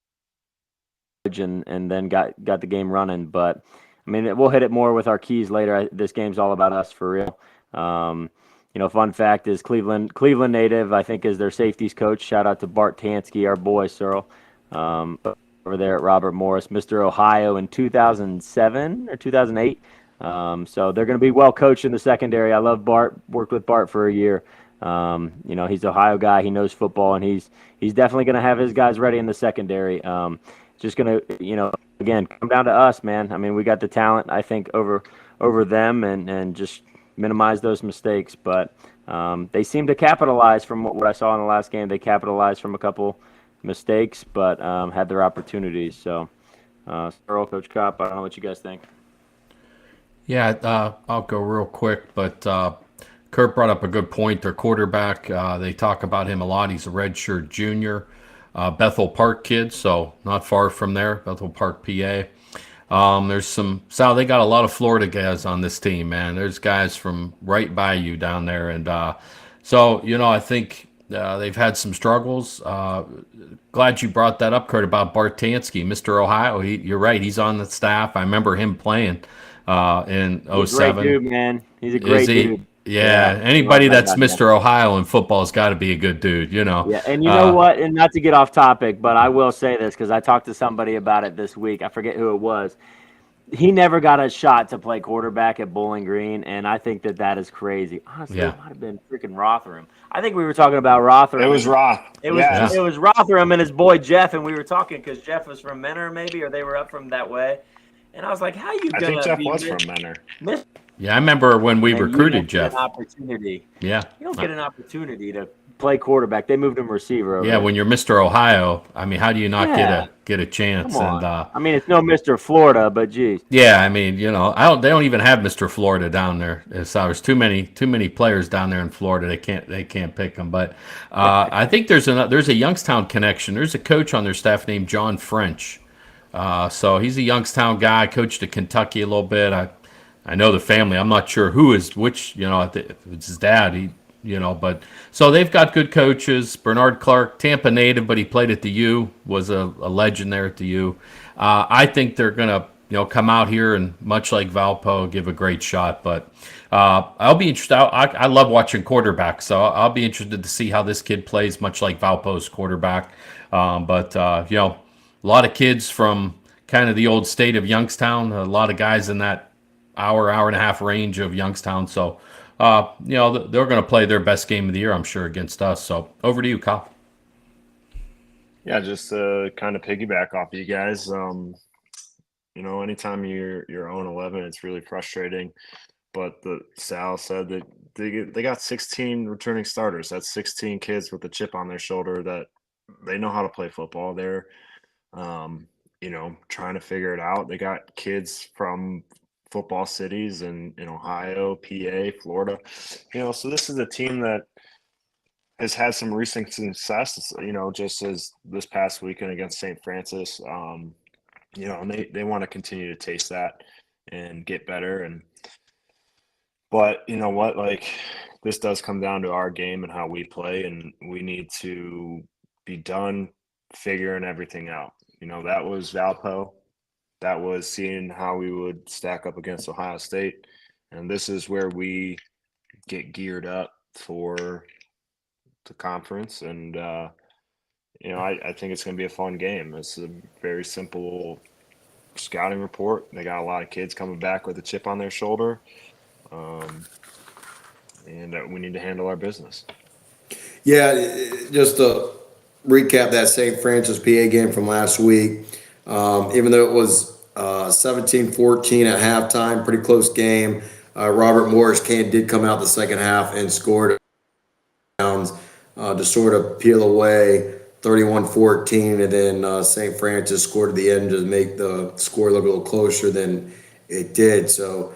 S2: and then got the game running. But, I mean, we'll hit it more with our keys later. This game's all about us for real. Fun fact is Cleveland native, I think, is their safeties coach. Shout out to Bart Tansky, our boy, Searle, over there at Robert Morris, Mr. Ohio in 2007 or 2008. So they're going to be well coached in the secondary. I love Bart. Worked with Bart for a year. He's an Ohio guy. He knows football, and he's definitely going to have his guys ready in the secondary. Just going to, again, come down to us, man. I mean, we got the talent, I think, over them, and just minimize those mistakes. But they seem to capitalize from what I saw in the last game. They capitalized from a couple mistakes, but had their opportunities. So, Earl, Coach Kopp, I don't know what you guys think.
S4: Yeah, I'll go real quick, but Kurt brought up a good point. Their quarterback, they talk about him a lot. He's a redshirt junior, Bethel Park kid, so not far from there, Bethel Park, PA. There's Sal, they got a lot of Florida guys on this team, man. There's guys from right by you down there. And so, I think they've had some struggles. Glad you brought that up, Kurt, about Bart Tansky, Mr. Ohio. You're right. He's on the staff. I remember him playing in 07.
S2: He's a great dude, man. He's a great dude.
S4: Yeah, anybody that's Mr. Ohio in football has got to be a good dude,
S2: Yeah, and you know what? And not to get off topic, but I will say this because I talked to somebody about it this week. I forget who it was. He never got a shot to play quarterback at Bowling Green, and I think that is crazy. Honestly, It might have been freaking Rotherham. I think we were talking about Rotherham.
S3: It was Roth.
S2: It was Rotherham and his boy Jeff, and we were talking because Jeff was from Menor, maybe, or they were up from that way. And I was like, "How you gonna?"
S3: I think Jeff was from Menor.
S4: Yeah, I remember when we recruited Jeff.
S2: An opportunity.
S4: Yeah,
S2: you don't get an opportunity to play quarterback. They moved him receiver over
S4: Yeah,
S2: there.
S4: when you're Mr. Ohio, I mean, how do you not
S2: Yeah.
S4: get a
S2: Come
S4: chance?
S2: on.
S4: And
S2: I mean, it's no Mr. Florida, but geez.
S4: yeah, I mean, I don't. They don't even have Mr. Florida down there. So there's too many players down there in Florida. They can't pick them. But I think there's a Youngstown connection. There's a coach on their staff named John French. So he's a Youngstown guy. Coached at Kentucky a little bit. I know the family. I'm not sure who is which. If it's his dad. But so they've got good coaches. Bernard Clark, Tampa native, but he played at the U. Was a legend there at the U. I think they're gonna come out here and much like Valpo give a great shot. But I'll be interested. I love watching quarterbacks, so I'll be interested to see how this kid plays, much like Valpo's quarterback. But a lot of kids from kind of the old state of Youngstown. A lot of guys in that hour and a half range of Youngstown. So they're going to play their best game of the year, I'm sure, against us. So over to you, Kyle.
S3: Yeah, just to kind of piggyback off you guys. Anytime you're 0-11, it's really frustrating. But Sal said that they got 16 returning starters. That's 16 kids with a chip on their shoulder that they know how to play football. They're, trying to figure it out. They got kids from football cities in Ohio, PA, Florida. So this is a team that has had some recent success, just as this past weekend against St. Francis. And they want to continue to taste that and get better. But you know what? Like, this does come down to our game and how we play, and we need to be done figuring everything out. That was Valpo. That was seeing how we would stack up against Ohio State. And this is where we get geared up for the conference. And, I think it's going to be a fun game. It's a very simple scouting report. They got a lot of kids coming back with a chip on their shoulder. And we need to handle our business.
S1: Yeah, just to recap that St. Francis PA game from last week, even though it was 17-14 at halftime, pretty close game, Robert Morris did come out the second half and scored to sort of peel away 31-14, and then St. Francis scored at the end to make the score look a little closer than it did. So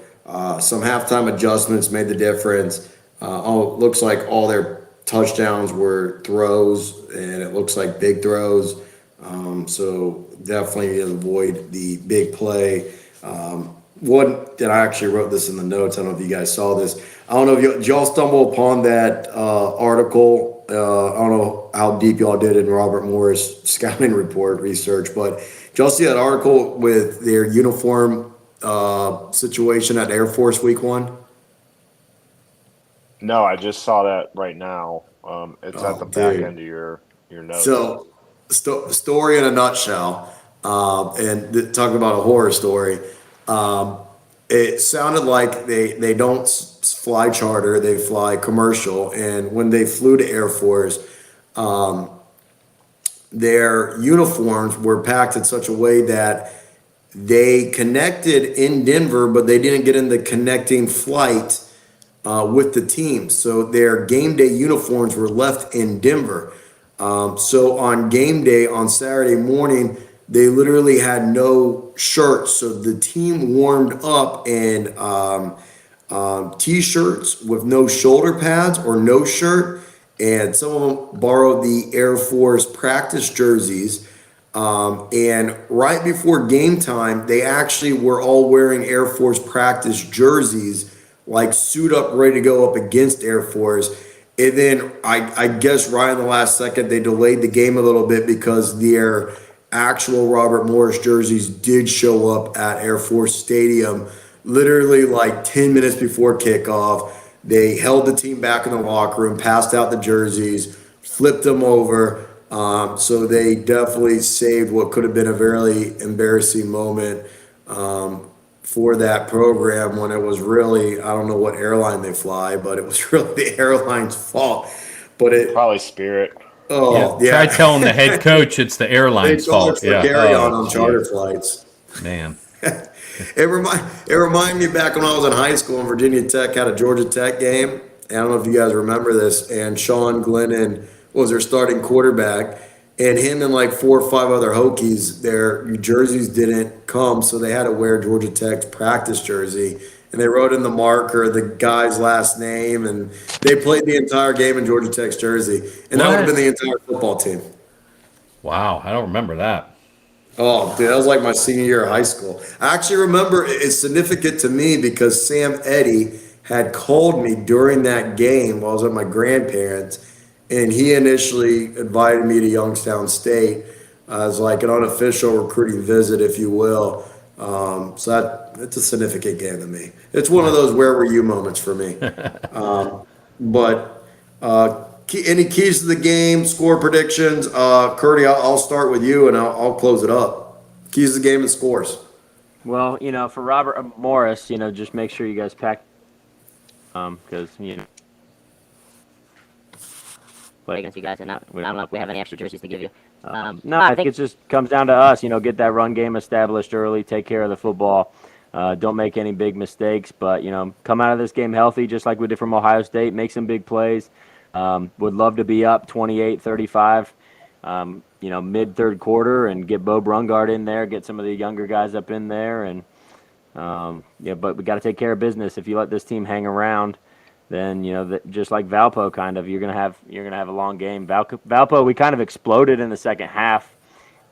S1: some halftime adjustments made the difference. Looks like all their touchdowns were throws, and it looks like big throws. So definitely avoid the big play. One that I actually wrote this in the notes. I don't know if you guys saw this. I don't know if did y'all stumble upon that article. I don't know how deep y'all did in Robert Morris scouting report research, but did y'all see that article with their uniform situation at Air Force Week 1?
S3: No, I just saw that right now. It's at the back end of your notes.
S1: So, story in a nutshell, and talking about a horror story. It sounded like they don't fly charter; they fly commercial. And when they flew to Air Force, their uniforms were packed in such a way that they connected in Denver, but they didn't get in the connecting flight with the team. So their game day uniforms were left in Denver. So on game day on Saturday morning, they literally had no shirts. So the team warmed up in t-shirts with no shoulder pads or no shirt. And some of them borrowed the Air Force practice jerseys. And right before game time, they actually were all wearing Air Force practice jerseys, like suit up, ready to go up against Air Force. And then I guess right in the last second, they delayed the game a little bit because their actual Robert Morris jerseys did show up at Air Force Stadium literally like 10 minutes before kickoff. They held the team back in the locker room, passed out the jerseys, flipped them over. So they definitely saved what could have been a very embarrassing moment for that program when it was really, I don't know what airline they fly, but it was really the airline's fault. But it
S3: Probably Spirit.
S4: Try telling the head coach it's the airline's fault.
S1: Yeah, carry on charter flights.
S4: Man.
S1: It reminded me back when I was in high school and Virginia Tech had a Georgia Tech game, I don't know if you guys remember this, and Sean Glennon was their starting quarterback, and him and like 4 or 5 other Hokies, their jerseys didn't come, so they had to wear Georgia Tech's practice jersey, and they wrote in the marker the guy's last name, and they played the entire game in Georgia Tech's jersey, and that would have been
S4: What?
S1: the entire football team.
S4: Wow, I don't remember that.
S1: Oh, dude, that was like my senior year of high school. I actually remember it's significant to me because Sam Eddy had called me during that game while I was at my grandparents, and he initially invited me to Youngstown State as like an unofficial recruiting visit, if you will. So it's a significant game to me. It's one of those "where were you" moments for me. But any keys to the game, score predictions? Curdy, I'll start with you and I'll close it up. Keys to the game and scores.
S2: Well, for Robert Morris, just make sure you guys pack, because
S5: play against you guys, and I don't know if we have any extra jerseys to give you.
S2: no, I think it just comes down to us. Get that run game established early, take care of the football. Don't make any big mistakes, but come out of this game healthy, just like we did from Ohio State. Make some big plays. Would love to be up 28-35, mid third quarter, and get Bo Brungard in there, get some of the younger guys up in there, and but we got to take care of business. If you let this team hang around, then just like Valpo, kind of, you're gonna have a long game. Valpo, we kind of exploded in the second half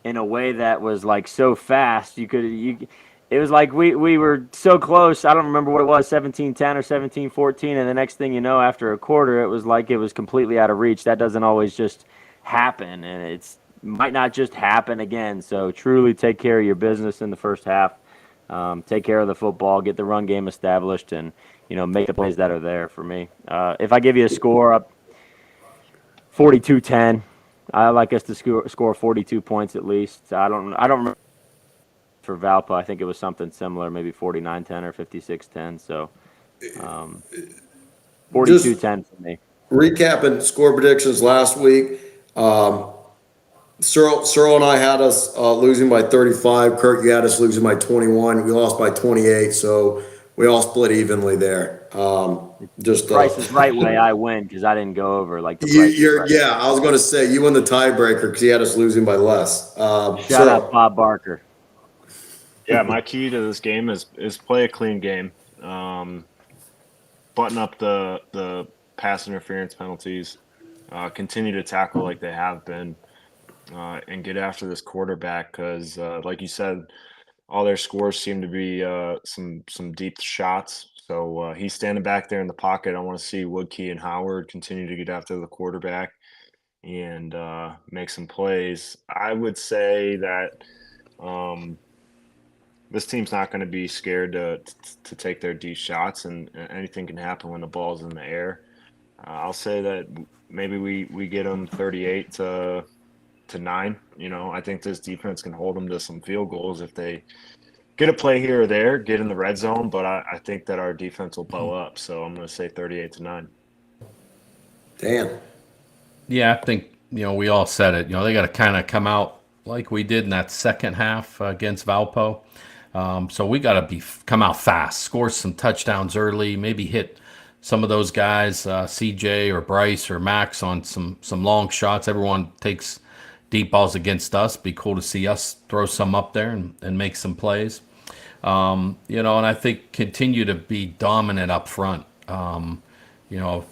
S2: in a way that was like so fast. It was like we were so close. I don't remember what it was, 17-10 or 17-14, and the next thing you know, after a quarter, it was like it was completely out of reach. That doesn't always just happen, and it might not just happen again. So truly take care of your business in the first half. Take care of the football, get the run game established, and make the plays that are there for me. If I give you a score up 42-10, I like us to score 42 points at least. I don't remember for Valpo. I think it was something similar, maybe 49-10 or 56-10. So 42-10 for me.
S1: Recapping score predictions last week. Searle and I had us losing by 35. Kurt, you had us losing by 21. We lost by 28, so we all split evenly there.
S2: Price is right way I win because I didn't go over like the price.
S1: Yeah, I was going to say you won the tiebreaker because you had us losing by less.
S2: Shout out Bob Barker.
S3: Yeah, my key to this game is play a clean game, button up the pass interference penalties, continue to tackle like they have been, and get after this quarterback because, like you said, all their scores seem to be some deep shots. So he's standing back there in the pocket. I want to see Woodkey and Howard continue to get after the quarterback and make some plays. I would say that this team's not going to be scared to take their deep shots, and anything can happen when the ball's in the air. I'll say that maybe we get them 38-9. I think this defense can hold them to some field goals if they get a play here or there, get in the red zone. But I think that our defense will bow up. So I'm going to say 38-9.
S1: Dan.
S4: Yeah, I think, we all said it. They got to kind of come out like we did in that second half against Valpo. So we got to come out fast, score some touchdowns early, maybe hit some of those guys, CJ or Bryce or Max, on some long shots. Everyone takes deep balls against us. Be cool to see us throw some up there and make some plays. And I think continue to be dominant up front.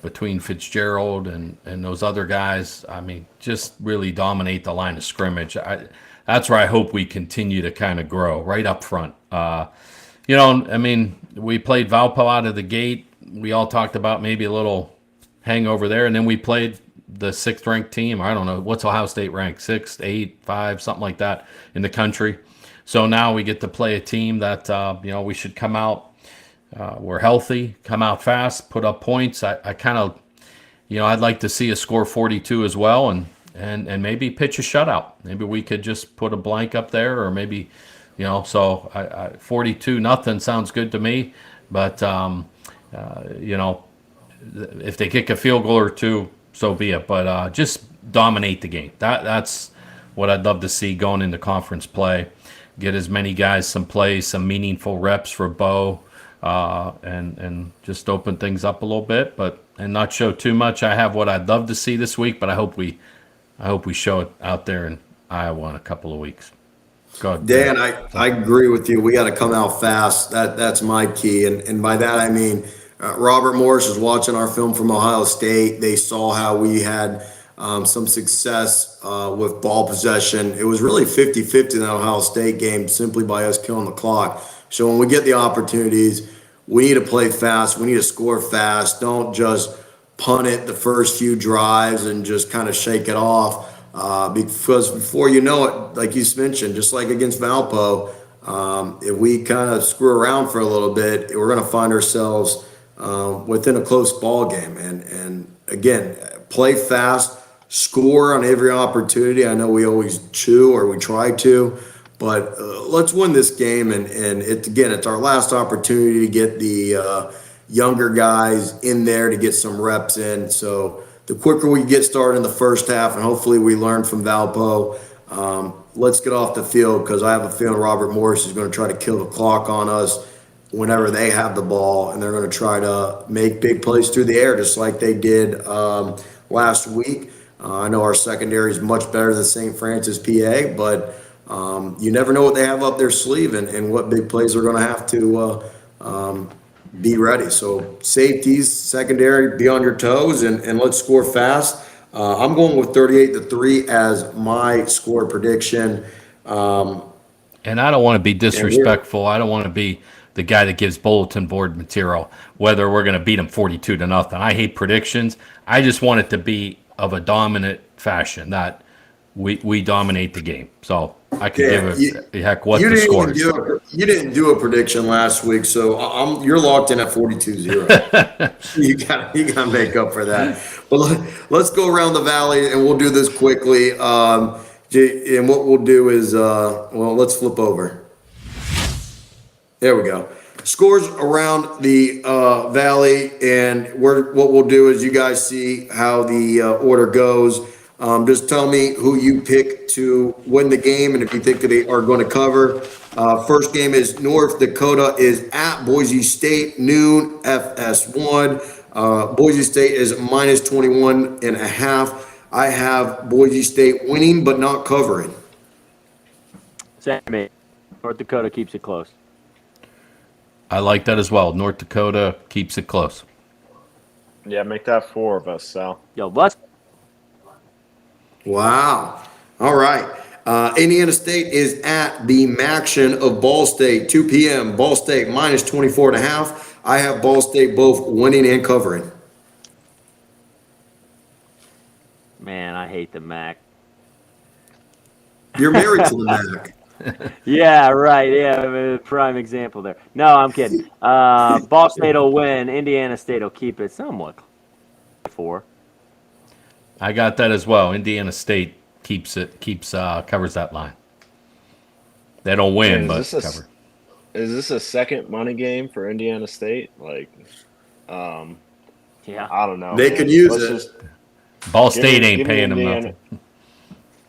S4: Between Fitzgerald and those other guys, just really dominate the line of scrimmage. That's where I hope we continue to kind of grow, right up front. We played Valpo out of the gate. We all talked about maybe a little hangover there, and then we played the 6th ranked team. I don't know, what's Ohio State ranked? 6th, 8th, 5, something like that in the country. So now we get to play a team that, we should come out. We're healthy, come out fast, put up points. I kind of, I'd like to see us score 42 as well, and maybe pitch a shutout. Maybe we could just put a blank up there, or maybe, so 42-0 sounds good to me. But, if they kick a field goal or two, so be it. But just dominate the game. That's what I'd love to see going into conference play. Get as many guys some plays, some meaningful reps for Bo, and just open things up a little bit. But and not show too much. I have what I'd love to see this week, but I hope we show it out there in Iowa in a couple of weeks. Go ahead,
S1: Dan, I agree with you. We got to come out fast. That's my key. And by that, I mean, Robert Morris is watching our film from Ohio State. They saw how we had some success with ball possession. It was really 50-50 in that Ohio State game simply by us killing the clock. So when we get the opportunities, we need to play fast. We need to score fast. Don't just punt it the first few drives and just kind of shake it off. Because before you know it, like you mentioned, just like against Valpo, if we kind of screw around for a little bit, we're going to find ourselves within a close ball game. And again, play fast, score on every opportunity. I know we always chew or we try to, but let's win this game. And it's our last opportunity to get the younger guys in there to get some reps in. So the quicker we get started in the first half, and hopefully we learn from Valpo, let's get off the field, because I have a feeling Robert Morris is going to try to kill the clock on us whenever they have the ball, and they're going to try to make big plays through the air just like they did last week. I know our secondary is much better than St. Francis, PA, but you never know what they have up their sleeve and what big plays they're going to have to be ready. So safeties, secondary, be on your toes, and let's score fast. I'm going with 38-3 as my score prediction.
S4: And I don't want to be disrespectful. I don't want to be the guy that gives bulletin board material, whether we're going to beat them 42-0. I hate predictions. I just want it to be of a dominant fashion, that we dominate the game. So I could give a heck what the score is.
S1: You didn't do a prediction last week, so you're locked in at 42-0. you got to make up for that. But let's go around the valley, and we'll do this quickly. And what we'll do is, let's flip over. There we go. Scores around the valley, and what we'll do is, you guys see how the order goes. Just tell me who you pick to win the game, and if you think they are going to cover. First game is North Dakota is at Boise State, noon, FS1. Boise State is minus 21.5. I have Boise State winning but not covering.
S2: Sammy, North Dakota keeps it close.
S4: I like that as well. North Dakota keeps it close.
S3: Yeah, make that 4 of us, Sal.
S2: Yo, let's.
S1: Wow. All right. Indiana State is at the Maction of Ball State, 2 p.m. Ball State minus 24.5. I have Ball State both winning and covering.
S2: Man, I hate the MAC.
S1: You're married to the MAC.
S2: Yeah, right. Yeah, prime example there. No, I'm kidding. Ball State will win. Indiana State will keep it somewhat. 4.
S4: I got that as well. Indiana State covers that line. They don't win, but cover.
S3: Is this a second money game for Indiana State?
S2: Yeah,
S3: I don't know.
S1: They could use it.
S4: Ball State ain't paying them nothing.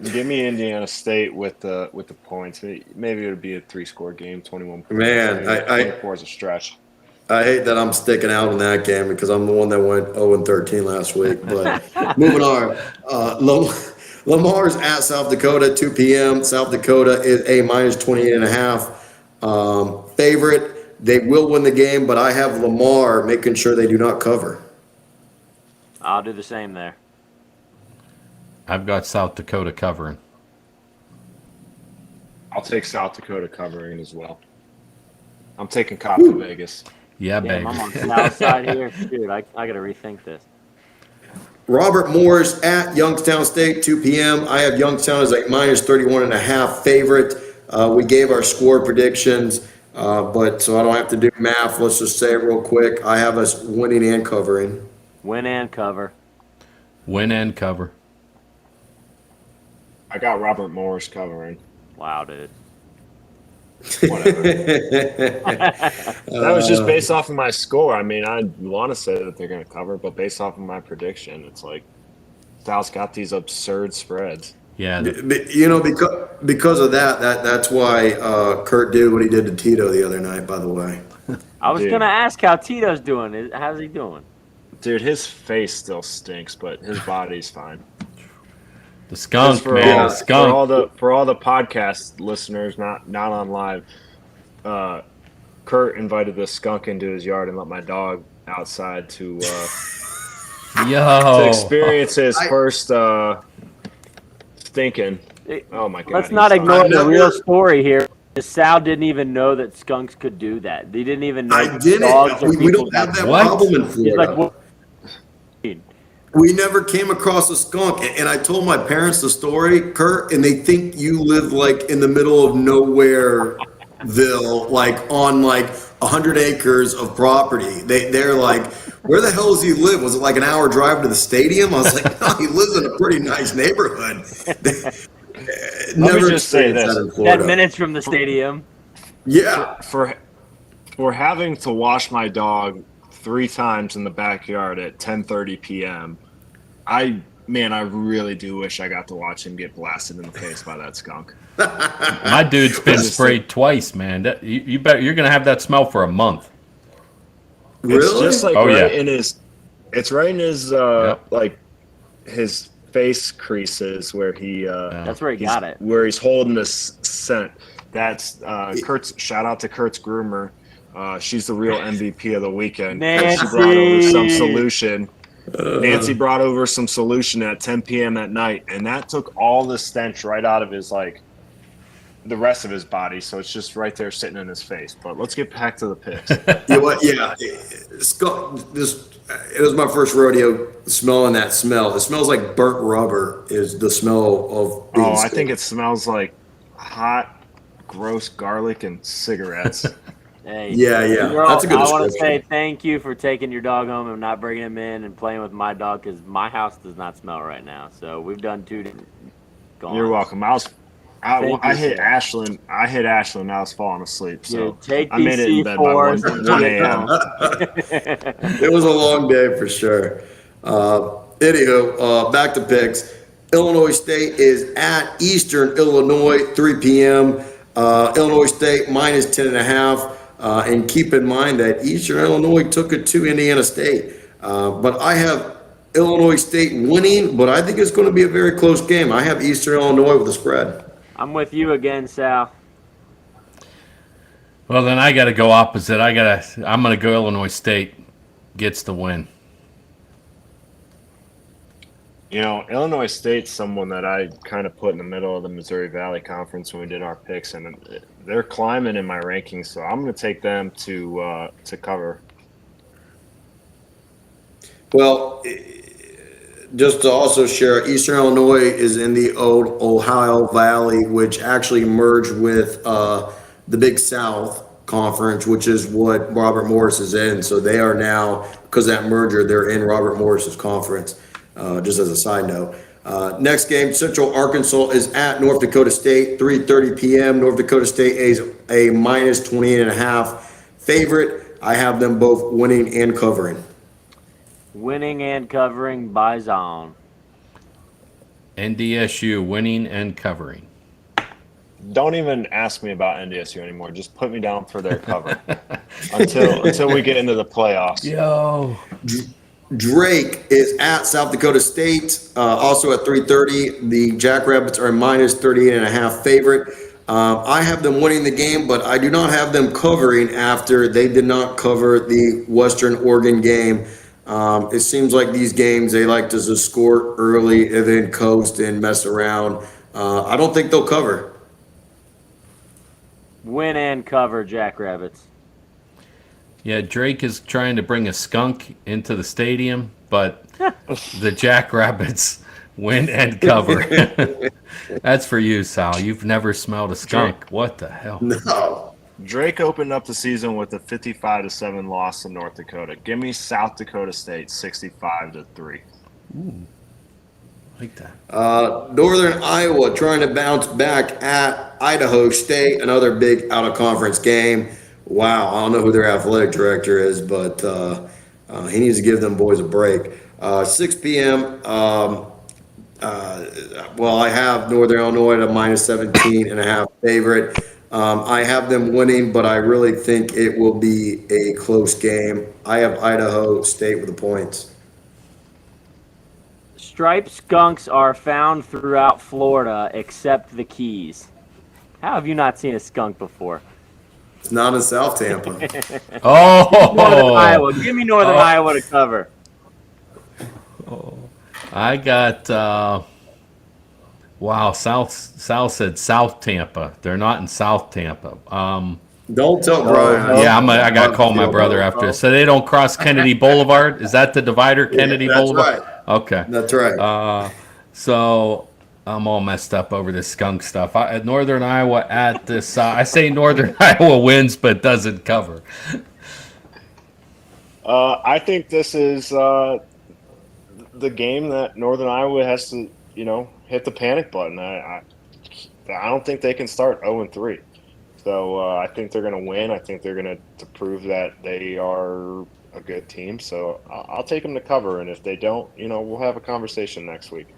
S3: Give me Indiana State with the points. Maybe it would be a 3-score game, 21 points.
S1: Man,
S3: 24 is a stretch.
S1: I hate that I'm sticking out in that game because I'm the one that went 0-13 last week. But moving on, Lamar's at South Dakota, 2 p.m. South Dakota is a minus 28.5 favorite. They will win the game, but I have Lamar making sure they do not cover.
S2: I'll do the same there.
S4: I've got South Dakota covering.
S3: I'll take South Dakota covering as well. I'm taking Cop to Vegas.
S4: Yeah, baby.
S2: I'm on the south side here. Dude, I got to rethink this.
S1: Robert Morris at Youngstown State, 2 p.m. I have Youngstown as a minus 31.5 favorite. We gave our score predictions, but so I don't have to do math. Let's just say it real quick. I have us winning and covering.
S2: Win and cover.
S4: Win and cover.
S3: I got Robert Morris covering.
S2: Wow, dude.
S3: Whatever. That was just based off of my score. I mean, I want to say that they're going to cover, but based off of my prediction, it's like Sal's got these absurd spreads.
S4: Yeah.
S1: Because of that's why Kurt did what he did to Tito the other night, by the way.
S2: I was going to ask how Tito's doing. How's he doing?
S3: Dude, his face still stinks, but his body's fine.
S4: The skunk,
S3: For
S4: man,
S3: all,
S4: the skunk.
S3: for all the podcast listeners not on live, Kurt invited the skunk into his yard and let my dog outside to
S4: Yo.
S3: experience his
S1: I-
S3: first stinking. Oh my god!
S2: Let's
S3: he
S2: not
S3: sucks.
S2: ignore the
S1: never-
S2: real story here. Sal didn't even know that skunks could do that. They didn't even know
S1: I
S2: dogs or
S1: didn't. We
S2: people
S1: don't have
S2: got
S1: that
S4: What?
S1: problem in
S2: He's
S1: Florida.
S2: like, what?
S1: We never came across a skunk, and I told my parents the story, Kurt, and they think you live like in the middle of nowhereville, like on like 100 acres of property. They're like, where the hell does he live? Was it like an hour drive to the stadium? I was like, no, he lives in a pretty nice neighborhood. Never
S3: just say
S1: experienced
S3: this.
S1: that in
S2: 10
S1: Florida.
S2: minutes from the stadium.
S1: Yeah.
S3: For having to wash my dog 3 times in the backyard at 10:30 p.m. I really do wish I got to watch him get blasted in the face by that skunk.
S4: My dude's been sprayed twice, man. That, you bet you're gonna have that smell for a month.
S1: Really?
S3: It's just like
S4: Oh,
S3: right
S4: yeah.
S3: in his. It's right in his
S4: Yep.
S3: like his face creases where he.
S2: That's where he got it.
S3: Where he's holding this scent. That's Kurt's. Shout out to Kurt's groomer. She's the real MVP of the weekend. She brought over some
S2: Nancy!
S3: solution. Nancy brought over some solution at 10 p.m. at night, and that took all the stench right out of his the rest of his body. So it's just right there sitting in his face. But let's get back to the picks.
S1: You know what? Yeah, skunk. It was my first rodeo smelling that smell. It smells like burnt rubber. Is the smell of being
S3: Oh, I
S1: skunk.
S3: think it smells like hot, gross garlic and cigarettes.
S2: Hey,
S1: Yeah, yeah.
S2: girl,
S1: That's a good
S2: I want to
S1: description.
S2: say thank you for taking your dog home and not bringing him in and playing with my dog because my house does not smell right now. So we've done 2 days.
S3: You're welcome. I
S2: Thank
S3: I
S2: you,
S3: hit
S2: sir.
S3: Ashland. I hit Ashland. I was falling asleep. So
S2: Yeah, take
S3: I made it in
S2: these
S3: bed by
S2: C4s
S3: 1
S2: and take it
S3: a.m.
S2: home.
S1: It was a long day for sure. Anywho, back to picks. Illinois State is at Eastern Illinois, 3 p.m. Illinois State minus 10.5. And keep in mind that Eastern Illinois took it to Indiana State. But I have Illinois State winning, but I think it's going to be a very close game. I have Eastern Illinois with the spread.
S2: I'm with you again, Sal.
S4: Well, then I got to go opposite. I'm going to go Illinois State gets the win.
S3: You know, Illinois State's someone that I kind of put in the middle of the Missouri Valley Conference when we did our picks, and they're climbing in my rankings. So I'm going to take them to cover.
S1: Well, just to also share, Eastern Illinois is in the old Ohio Valley, which actually merged with the Big South Conference, which is what Robert Morris is in. So they are now, because of that merger, they're in Robert Morris's conference, just as a side note. Next game, Central Arkansas is at North Dakota State, 3:30 p.m. North Dakota State is a minus 28.5 favorite. I have them both winning and covering.
S2: Winning and covering by zone.
S4: NDSU winning and covering.
S3: Don't even ask me about NDSU anymore. Just put me down for their cover until we get into the playoffs.
S4: Yo.
S1: Drake is at South Dakota State, also at 3:30. The Jackrabbits are a minus 38.5 favorite. I have them winning the game, but I do not have them covering after they did not cover the Western Oregon game. It seems like these games, they like to just score early and then coast and mess around. I don't think they'll cover.
S2: Win and cover, Jackrabbits.
S4: Yeah, Drake is trying to bring a skunk into the stadium, but the Jackrabbits win and cover. That's for you, Sal. You've never smelled a skunk. What the hell?
S1: No.
S3: Drake opened up the season with a 55-7 loss to North Dakota. Give me South Dakota State 65-3.
S4: Like that.
S1: Northern Iowa trying to bounce back at Idaho State, another big out-of-conference game. Wow, I don't know who their athletic director is, but he needs to give them boys a break. 6 p.m. Well, I have Northern Illinois at a minus 17.5 favorite. I have them winning, but I really think it will be a close game. I have Idaho State with the points.
S2: Striped skunks are found throughout Florida except the Keys. How have you not seen a skunk before?
S1: It's not in South Tampa.
S2: Northern
S4: Oh,
S2: Iowa. Give me Northern Iowa to cover.
S4: I got. Wow, South said South Tampa. They're not in South Tampa.
S1: Don't tell Brian.
S4: Yeah, I got to call my brother after this. So they don't cross Kennedy Boulevard. Is that the divider, Kennedy
S1: that's
S4: Boulevard?
S1: right.
S4: Okay.
S1: That's right.
S4: So I'm all messed up over this skunk stuff. At Northern Iowa at this, I say Northern Iowa wins but doesn't cover.
S3: I think this is the game that Northern Iowa has to, hit the panic button. I don't think they can start 0-3. So I think they're going to win. I think they're going to prove that they are a good team. So I'll take them to cover. And if they don't, we'll have a conversation next week.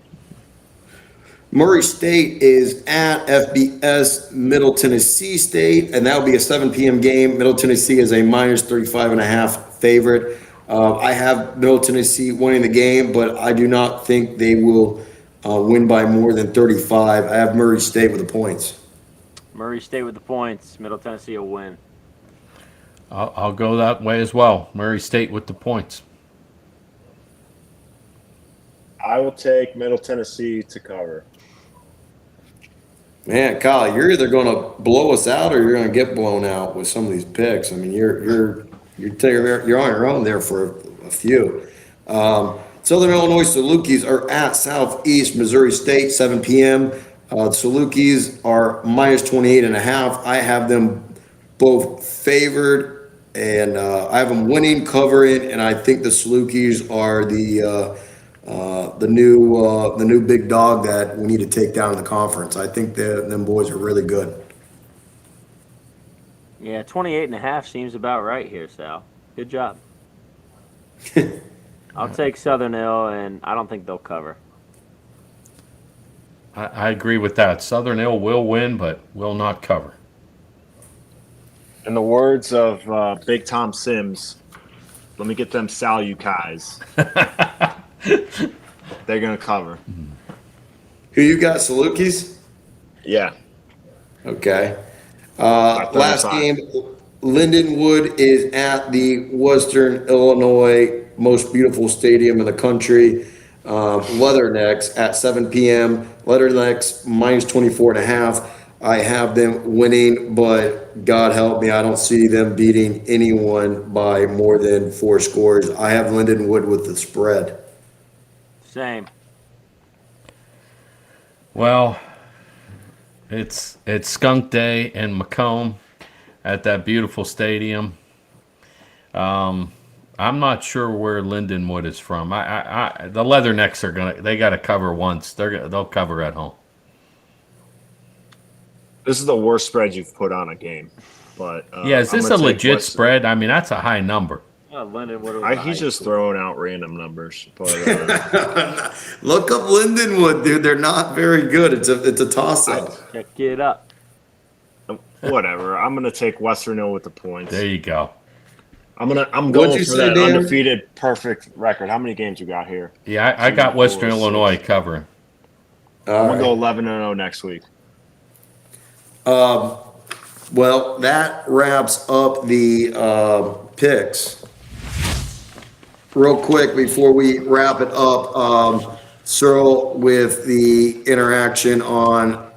S1: Murray State is at FBS Middle Tennessee State, and that will be a 7 p.m. game. Middle Tennessee is a minus 35.5 favorite. I have Middle Tennessee winning the game, but I do not think they will win by more than 35. I have Murray State with the points.
S2: Murray State with the points. Middle Tennessee will win.
S4: I'll go that way as well. Murray State with the points.
S3: I will take Middle Tennessee to cover.
S1: Man, Kyle, you're either going to blow us out or you're going to get blown out with some of these picks. I mean, you're on your own there for a few. Southern Illinois Salukis are at Southeast Missouri State, 7 p.m. The Salukis are minus 28.5. I have them both favored, and I have them winning, covering, and I think the Salukis are the new big dog that we need to take down in the conference. I think them boys are really good.
S2: Yeah, 28.5 seems about right here, Sal. Good job. I'll take Southern Ill, and I don't think they'll cover.
S4: I agree with that. Southern Ill will win, but will not cover.
S3: In the words of Big Tom Sims, let me get them Salukis. They're going to cover.
S1: Who you got, Salukis?
S3: Yeah.
S1: Okay. Last game, Lindenwood is at the Western Illinois most beautiful stadium in the country. Leathernecks at 7 p.m. Leathernecks minus 24.5. I have them winning, but God help me, I don't see them beating anyone by more than 4 scores. I have Lindenwood with the spread.
S2: Same.
S4: Well, it's Skunk Day in Macomb at that beautiful stadium. I'm not sure where Lindenwood is from. The Leathernecks they got to cover once. They'll cover at home.
S3: This is the worst spread you've put on a game. But
S4: yeah, is this a legit spread? I mean, that's a high number.
S3: He's just throwing out random numbers. But
S1: look up Lindenwood, dude. They're not very good. It's a toss up.
S2: Check it up.
S3: Whatever. I'm gonna take Western Ill with the points.
S4: There you go.
S3: I'm going for that
S1: Dan?
S3: undefeated perfect record. How many games you got here?
S4: Yeah, I got Western Illinois covering.
S3: I'm gonna go 11-0 next week.
S1: Well, that wraps up the picks. Real quick before we wrap it up, Searle, with the interaction on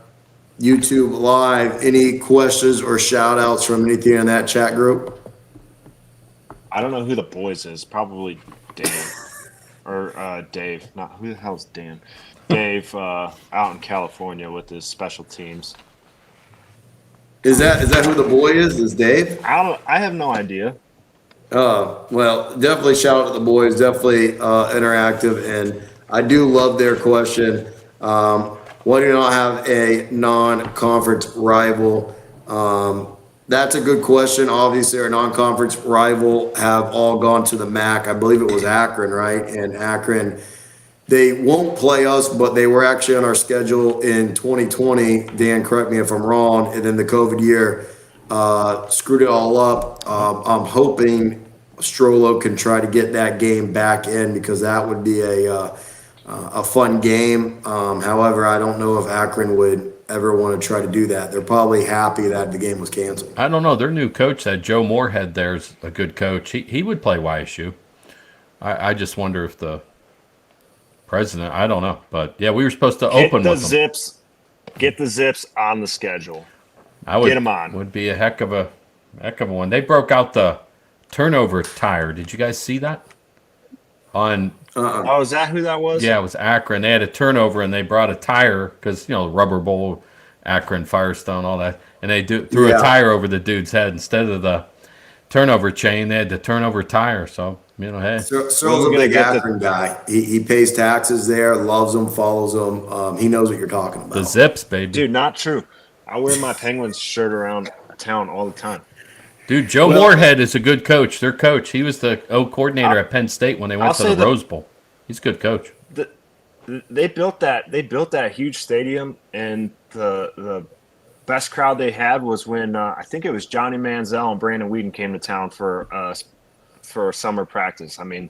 S1: YouTube Live, any questions or shout outs from anything in that chat group?
S3: I don't know who the boys is. Probably Dan or Dave. Not who the hell's Dan? Dave out in California with his special teams.
S1: Is that who the boy is? Is Dave?
S3: I have no idea.
S1: Well, definitely shout out to the boys. Definitely interactive, and I do love their question. Why do you not have a non-conference rival? That's a good question. Obviously, our non-conference rival have all gone to the MAC. I believe it was Akron, right? And Akron, they won't play us, but they were actually on our schedule in 2020. Dan, correct me if I'm wrong. And then the COVID year screwed it all up. I'm hoping Strollo can try to get that game back in, because that would be a a fun game. However, I don't know if Akron would ever want to try to do that. They're probably happy that the game was canceled.
S4: I don't know. Their new coach, that Joe Moorhead, there's a good coach. He would play YSU. I just wonder if the president. I don't know, but yeah, we were supposed to open with them.
S3: Get the Zips on the schedule.
S4: I would
S3: Get 'em on.
S4: Would be a heck of a one. They broke out the turnover tire. Did you guys see that? On
S3: Oh, is that who that was?
S4: Yeah, it was Akron. They had a turnover and they brought a tire because Rubber Bowl, Akron, Firestone, all that, and they threw a
S1: Yeah.
S4: tire over the dude's head instead of the turnover chain. They had the turnover tire. So hey,
S1: Searle's
S3: When
S1: a
S3: we
S1: big
S3: gonna get
S1: Akron guy. He pays taxes there, loves them, follows them. He knows what you're talking about.
S4: the Zips, baby.
S3: Dude, not true. I wear my Penguins shirt around town all the time.
S4: Dude, Joe Moorhead is a good coach. Their coach. He was the coordinator at Penn State when they went
S3: I'll
S4: to
S3: say
S4: the
S3: that-
S4: Rose Bowl. He's a good coach.
S3: They built that huge stadium, and the best crowd they had was when I think it was Johnny Manziel and Brandon Whedon came to town for summer practice. I mean,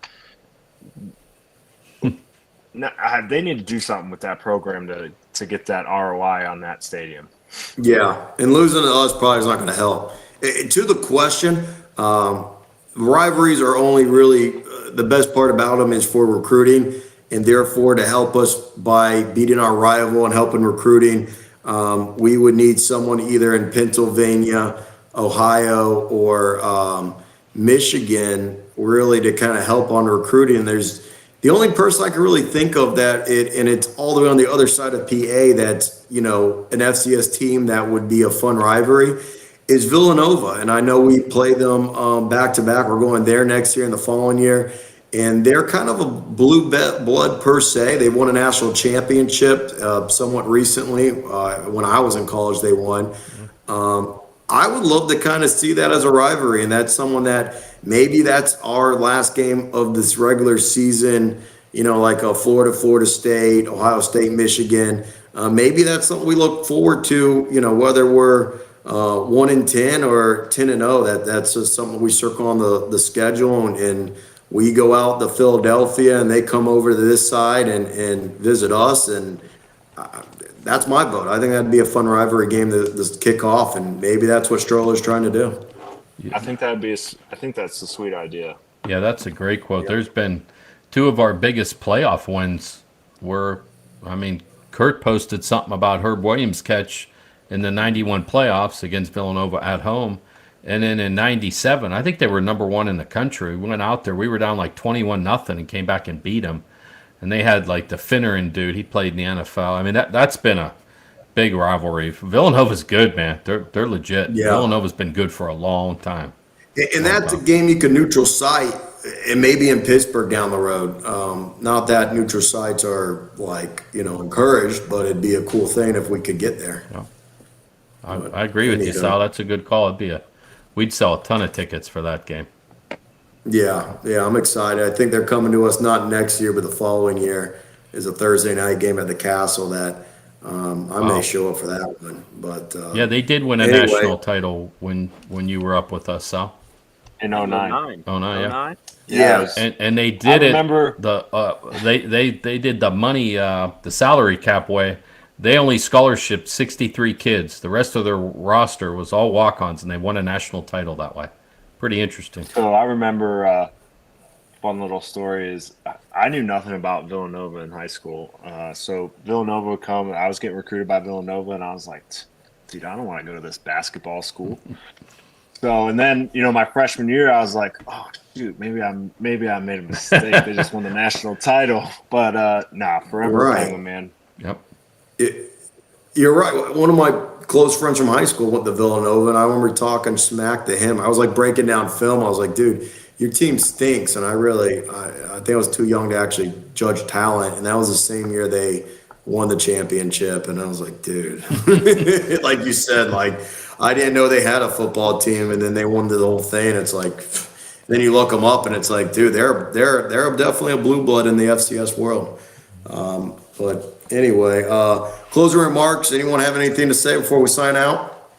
S3: they need to do something with that program to get that ROI on that stadium.
S1: Yeah, and losing to us probably is not going to help. To the question, rivalries are only really the best part about them is for recruiting, and therefore to help us by beating our rival and helping recruiting, we would need someone either in Pennsylvania, Ohio, or Michigan really to kind of help on recruiting. There's the only person I can really think of and it's all the way on the other side of PA that's, an FCS team that would be a fun rivalry is Villanova. And I know we play them back to back. We're going there next year and the following year. And they're kind of a blue blood per se. They won a national championship somewhat recently. When I was in college, they won. I would love to kind of see that as a rivalry, and that's someone that maybe that's our last game of this regular season, like a Florida State, Ohio State, Michigan. Maybe that's something we look forward to, whether we're 1-10 or 10-0, that's just something we circle on the schedule, and we go out to Philadelphia and they come over to this side and visit us, and that's my vote. I think that'd be a fun rivalry game to kick off, and maybe that's what Stroller's trying to do.
S3: I think that's a sweet idea.
S4: Yeah, that's a great quote. Yeah. There's been two of our biggest playoff wins Kurt posted something about Herb Williams' catch in the 91 playoffs against Villanova at home. And then in 97, I think they were number one in the country. We went out there. We were down like 21-0 and came back and beat them. And they had like the Finneran dude. He played in the NFL. That's been a big rivalry. Villanova's good, man. They're legit. Yeah. Villanova's been good for a long time.
S1: And that's a game you can neutral site, and maybe in Pittsburgh down the road. Not that neutral sites are encouraged, but it'd be a cool thing if we could get there.
S4: Yeah. I agree with you, Sal. That's a good call. We'd sell a ton of tickets for that game.
S1: Yeah, I'm excited. I think they're coming to us not next year, but the following year is a Thursday night game at the Castle that I may show up for that one. But
S4: yeah, they did win a national title when you were up with us, Sal.
S3: In 09.
S4: 09,
S1: yeah.
S4: And they did
S3: I remember
S4: they did the money the salary cap way. They only scholarshiped 63 kids. The rest of their roster was all walk-ons, and they won a national title that way. Pretty interesting.
S3: So I remember fun little story is I knew nothing about Villanova in high school. So Villanova would come, and I was getting recruited by Villanova, and I was like, dude, I don't want to go to this basketball school. So, and then, my freshman year, I was like, oh, shoot, maybe I made a mistake. They just won the national title. But, forever Penguin, man.
S4: Yep.
S1: You're right. One of my close friends from high school went to Villanova, and I remember talking smack to him. I was like breaking down film. I was like, dude, your team stinks. And I think I was too young to actually judge talent. And that was the same year they won the championship. And I was like, dude, like you said, I didn't know they had a football team, and then they won the whole thing. It's like, then you look them up, and it's like, dude, they're definitely a blue blood in the FCS world. But anyway, closing remarks. Anyone have anything to say before we sign out?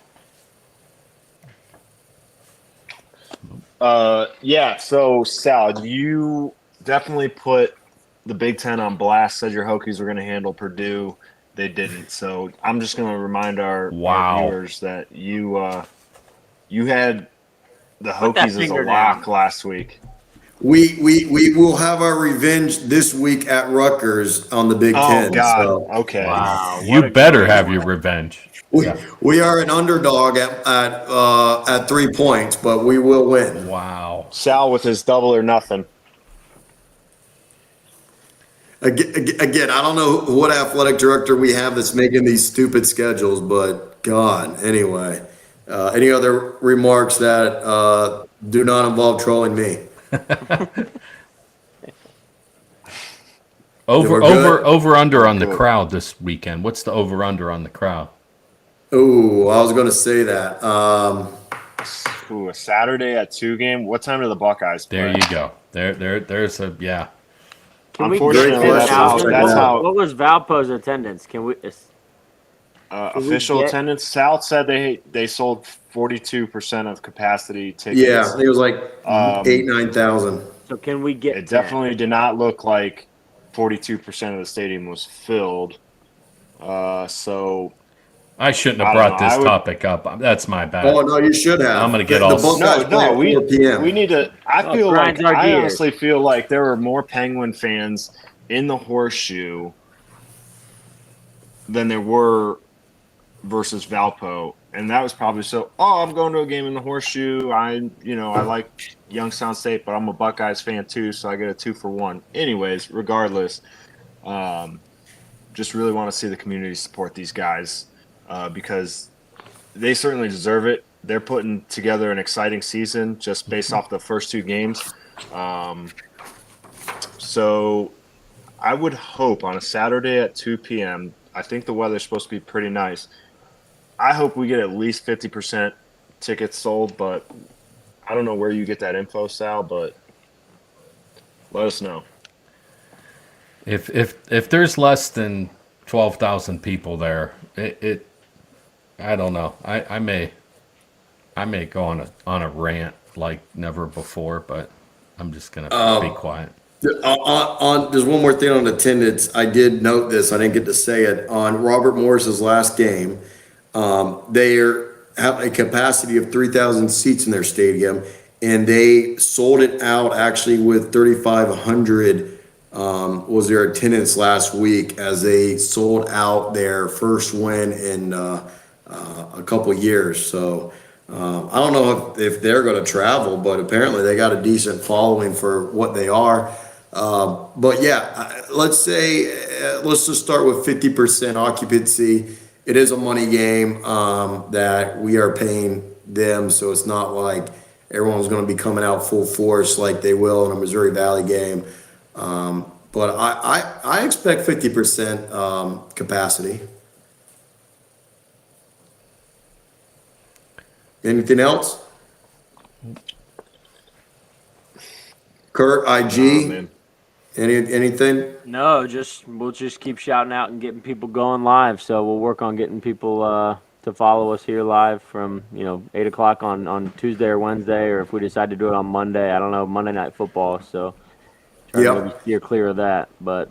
S3: Yeah. So Sal, you definitely put the Big Ten on blast, said your Hokies were going to handle Purdue. They didn't. So I'm just going to remind our viewers that you had the
S2: Put that
S3: Hokies as a
S2: finger
S3: lock
S2: down.
S3: last week.
S1: We will have our revenge this week at Rutgers on the Big
S3: Oh,
S1: Ten.
S3: God.
S1: So
S3: Okay.
S2: Wow.
S4: You better have your revenge.
S1: we are an underdog at 3 points, but we will win.
S4: Wow.
S3: Sal with his double or nothing.
S1: Again, I don't know what athletic director we have that's making these stupid schedules, but God, anyway. Any other remarks that do not involve trolling me? We're good?
S4: Over under on the
S3: Good.
S4: crowd this weekend. What's the over under on the crowd?
S1: Ooh, I was going to say that.
S3: Ooh, a Saturday at 2 game. What time do the Buckeyes play?
S4: There you go. There's a yeah.
S2: Can we
S3: Unfortunately,
S2: get
S1: that's how- that's
S3: how-
S2: What was Valpo's attendance? Can we?
S3: Official
S2: get-
S3: attendance. South said they sold 42% of capacity tickets.
S1: Yeah, I think it was like 9,000.
S2: So can we get?
S3: It
S2: 10?
S3: definitely did not look like 42% of the stadium was filled. So
S4: I shouldn't have
S3: I don't
S4: brought
S3: know.
S4: this
S3: I would-
S4: topic up. That's my bad.
S1: Oh, no, you should have.
S4: I'm gonna get
S1: The
S4: all-
S1: Buckeyes play at 4 p.m.
S3: we need to. I
S2: Oh,
S3: feel like
S2: grinds our
S3: I
S2: gears.
S3: honestly feel like there were more Penguin fans in the Horseshoe than there were versus Valpo, and that was probably so. Oh, I'm going to a game in the Horseshoe. I like Youngstown State, but I'm a Buckeyes fan too, so I get a 2-for-1. Anyways, regardless, just really want to see the community support these guys because they certainly deserve it. They're putting together an exciting season just based off the first 2 games. So I would hope on a Saturday at 2 p.m. I think the weather's supposed to be pretty nice. I hope we get at least 50% tickets sold, but I don't know where you get that info, Sal, but let us know.
S4: If there's less than 12,000 people there, it I don't know. I may go on a rant like never before, but I'm just gonna be quiet.
S1: There's one more thing on attendance. I did note this. I didn't get to say it. On Robert Morris's last game, they have a capacity of 3,000 seats in their stadium, and they sold it out actually with 3,500 was their attendance last week as they sold out their first win in a couple years. So I don't know if they're going to travel, but apparently they got a decent following for what they are. But yeah, let's just start with 50% occupancy. It is a money game that we are paying them, so it's not like everyone's going to be coming out full force like they will in a Missouri Valley game. But I expect 50% capacity. Anything else? Kurt, IG,
S3: Man.
S1: anything?
S2: No, we'll just keep shouting out and getting people going live. So we'll work on getting people to follow us here live from 8 o'clock on Tuesday or Wednesday, or if we decide to do it on Monday. I don't know, Monday Night Football. So try to maybe steer clear of that. But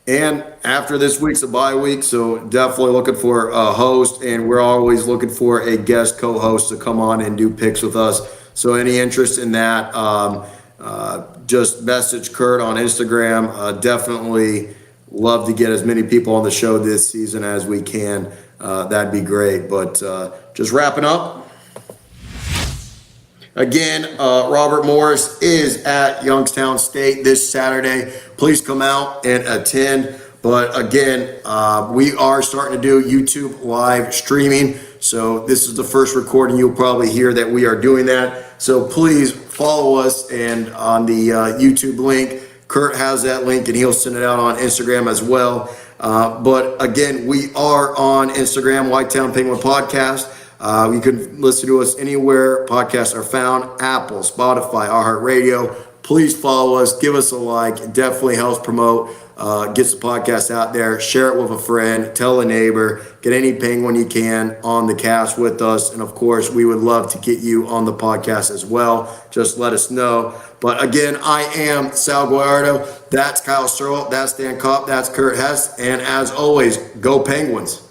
S1: And after this week's a bye week, so definitely looking for a host, and we're always looking for a guest co-host to come on and do picks with us. So any interest in that, just message Kurt on Instagram. Definitely love to get as many people on the show this season as we can. That'd be great. But just wrapping up. Again, Robert Morris is at Youngstown State this Saturday. Please come out and attend. But again, we are starting to do YouTube live streaming. So this is the first recording you'll probably hear that we are doing that. So please follow us, and on the YouTube link, Kurt has that link and he'll send it out on Instagram as well. But again, we are on Instagram, Whitetown Penguin Podcast. You can listen to us anywhere podcasts are found: Apple, Spotify, iHeartRadio. Please follow us, give us a like. It definitely helps promote, gets the podcast out there. Share it with a friend, tell a neighbor, get any Penguin you can on the cast with us. And of course, we would love to get you on the podcast as well. Just let us know. But again, I am Sal Guardo. That's Kyle Searle. That's Dan Kopp. That's Kurt Hess. And as always, go Penguins.